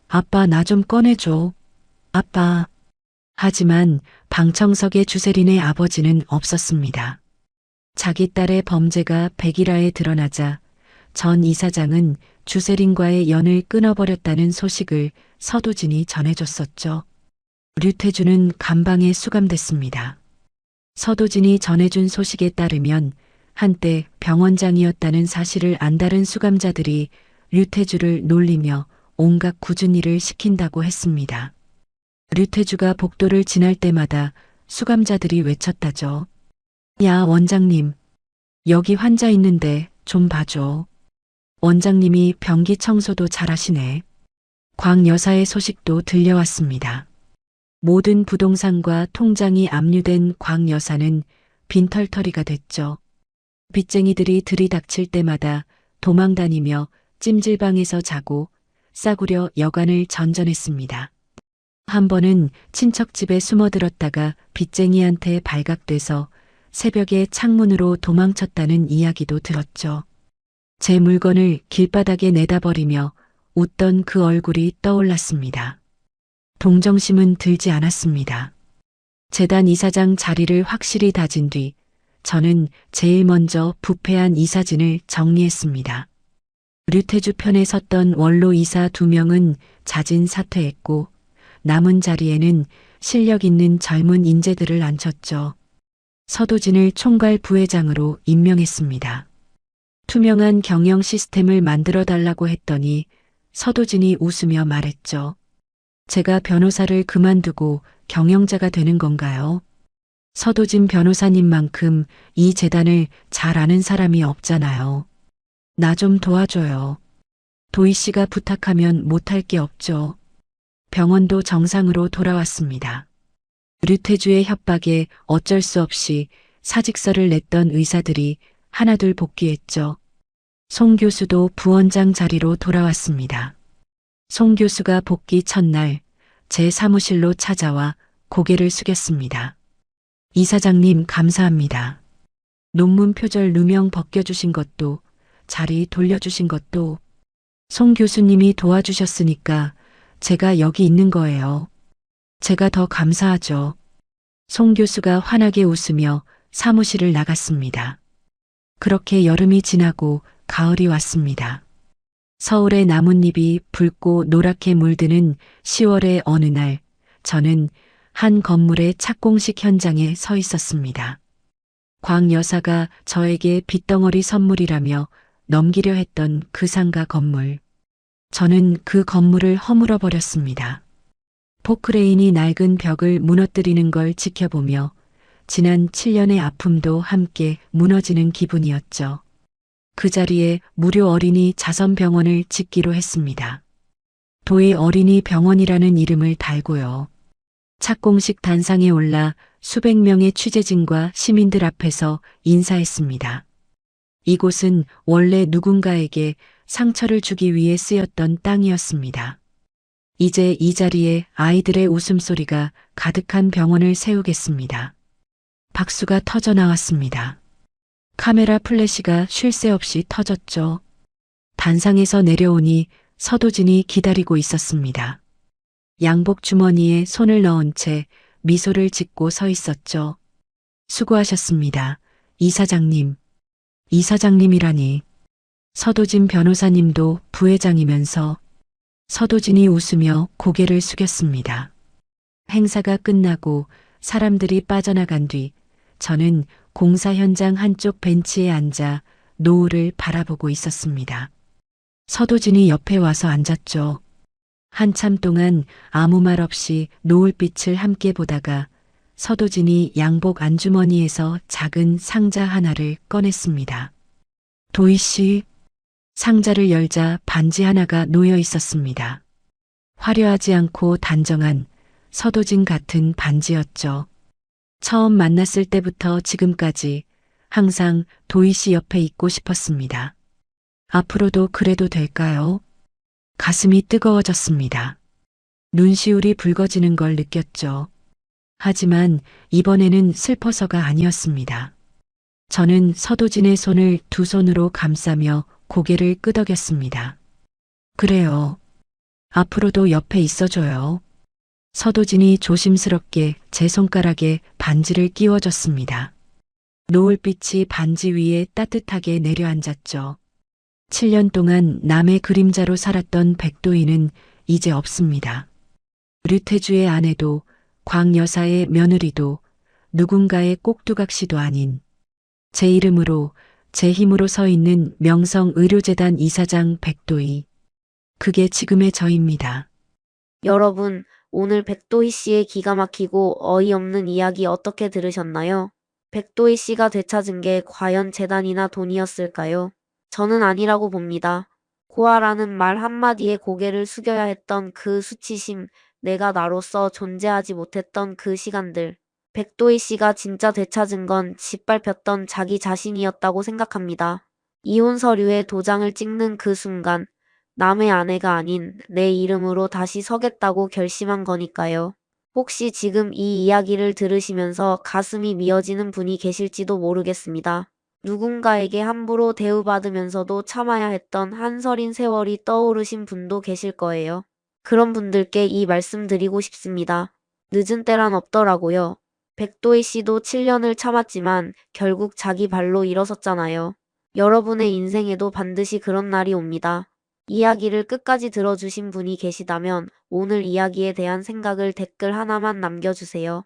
아빠 나 좀 꺼내줘. 아빠. 하지만 방청석에 주세린의 아버지는 없었습니다. 자기 딸의 범죄가 백일화에 드러나자 전 이사장은 주세린과의 연을 끊어버렸다는 소식을 서도진이 전해줬었죠. 류태주는 감방에 수감됐습니다. 서도진이 전해준 소식에 따르면 한때 병원장이었다는 사실을 안다른 수감자들이 류태주를 놀리며 온갖 굳은 일을 시킨다고 했습니다. 류태주가 복도를 지날 때마다 수감자들이 외쳤다죠. 야 원장님, 여기 환자 있는데 좀 봐줘. 원장님이 변기 청소도 잘하시네. 광 여사의 소식도 들려왔습니다. 모든 부동산과 통장이 압류된 광 여사는 빈털터리가 됐죠. 빚쟁이들이 들이닥칠 때마다 도망다니며 찜질방에서 자고 싸구려 여관을 전전했습니다. 한 번은 친척집에 숨어들었다가 빚쟁이한테 발각돼서 새벽에 창문으로 도망쳤다는 이야기도 들었죠. 제 물건을 길바닥에 내다버리며 웃던 그 얼굴이 떠올랐습니다. 동정심은 들지 않았습니다. 재단 이사장 자리를 확실히 다진 뒤 저는 제일 먼저 부패한 이사진을 정리했습니다. 류태주 편에 섰던 원로 이사 2명은 자진 사퇴했고 남은 자리에는 실력 있는 젊은 인재들을 앉혔죠. 서도진을 총괄 부회장으로 임명했습니다. 투명한 경영 시스템을 만들어 달라고 했더니 서도진이 웃으며 말했죠. 제가 변호사를 그만두고 경영자가 되는 건가요? 서도진 변호사님만큼 이 재단을 잘 아는 사람이 없잖아요. 나 좀 도와줘요. 도희 씨가 부탁하면 못할 게 없죠. 병원도 정상으로 돌아왔습니다. 류태주의 협박에 어쩔 수 없이 사직서를 냈던 의사들이 하나둘 복귀했죠. 송 교수도 부원장 자리로 돌아왔습니다. 송 교수가 복귀 첫날 제 사무실로 찾아와 고개를 숙였습니다. 이사장님 감사합니다. 논문 표절 누명 벗겨주신 것도 자리 돌려주신 것도 송 교수님이 도와주셨으니까 제가 여기 있는 거예요. 제가 더 감사하죠. 송 교수가 환하게 웃으며 사무실을 나갔습니다. 그렇게 여름이 지나고 가을이 왔습니다. 서울의 나뭇잎이 붉고 노랗게 물드는 10월의 어느 날 저는 한 건물의 착공식 현장에 서 있었습니다. 광 여사가 저에게 빚덩어리 선물이라며 넘기려 했던 그 상가 건물. 저는 그 건물을 허물어 버렸습니다. 포크레인이 낡은 벽을 무너뜨리는 걸 지켜보며 지난 7년의 아픔도 함께 무너지는 기분이었죠. 그 자리에 무료 어린이 자선병원을 짓기로 했습니다. 도의 어린이 병원이라는 이름을 달고요. 착공식 단상에 올라 수백 명의 취재진과 시민들 앞에서 인사했습니다. 이곳은 원래 누군가에게 상처를 주기 위해 쓰였던 땅이었습니다. 이제 이 자리에 아이들의 웃음소리가 가득한 병원을 세우겠습니다. 박수가 터져 나왔습니다. 카메라 플래시가 쉴 새 없이 터졌죠. 단상에서 내려오니 서도진이 기다리고 있었습니다. 양복 주머니에 손을 넣은 채 미소를 짓고 서 있었죠. 수고하셨습니다. 이사장님. 이사장님이라니. 서도진 변호사님도 부회장이면서 서도진이 웃으며 고개를 숙였습니다. 행사가 끝나고 사람들이 빠져나간 뒤 저는 공사 현장 한쪽 벤치에 앉아 노을을 바라보고 있었습니다. 서도진이 옆에 와서 앉았죠. 한참 동안 아무 말 없이 노을빛을 함께 보다가 서도진이 양복 안주머니에서 작은 상자 하나를 꺼냈습니다. 도희 씨, 상자를 열자 반지 하나가 놓여 있었습니다. 화려하지 않고 단정한 서도진 같은 반지였죠. 처음 만났을 때부터 지금까지 항상 도희 씨 옆에 있고 싶었습니다. 앞으로도 그래도 될까요? 가슴이 뜨거워졌습니다. 눈시울이 붉어지는 걸 느꼈죠. 하지만 이번에는 슬퍼서가 아니었습니다. 저는 서도진의 손을 두 손으로 감싸며 고개를 끄덕였습니다. 그래요. 앞으로도 옆에 있어줘요. 서도진이 조심스럽게 제 손가락에 반지를 끼워줬습니다. 노을빛이 반지 위에 따뜻하게 내려앉았죠. 7년 동안 남의 그림자로 살았던 백도희는 이제 없습니다. 류태주의 아내도 광 여사의 며느리도 누군가의 꼭두각시도 아닌 제 이름으로 제 힘으로 서 있는 명성의료재단 이사장 백도희. 그게 지금의 저입니다. 여러분, 오늘 백도희 씨의 기가 막히고 어이없는 이야기 어떻게 들으셨나요? 백도희 씨가 되찾은 게 과연 재단이나 돈이었을까요? 저는 아니라고 봅니다. 고아라는 말 한마디에 고개를 숙여야 했던 그 수치심, 내가 나로서 존재하지 못했던 그 시간들. 백도희 씨가 진짜 되찾은 건 짓밟혔던 자기 자신이었다고 생각합니다. 이혼 서류에 도장을 찍는 그 순간, 남의 아내가 아닌 내 이름으로 다시 서겠다고 결심한 거니까요. 혹시 지금 이 이야기를 들으시면서 가슴이 미어지는 분이 계실지도 모르겠습니다. 누군가에게 함부로 대우받으면서도 참아야 했던 한설인 세월이 떠오르신 분도 계실 거예요. 그런 분들께 이 말씀 드리고 싶습니다. 늦은 때란 없더라고요. 백도희 씨도 7년을 참았지만 결국 자기 발로 일어섰잖아요. 여러분의 인생에도 반드시 그런 날이 옵니다. 이야기를 끝까지 들어주신 분이 계시다면 오늘 이야기에 대한 생각을 댓글 하나만 남겨주세요.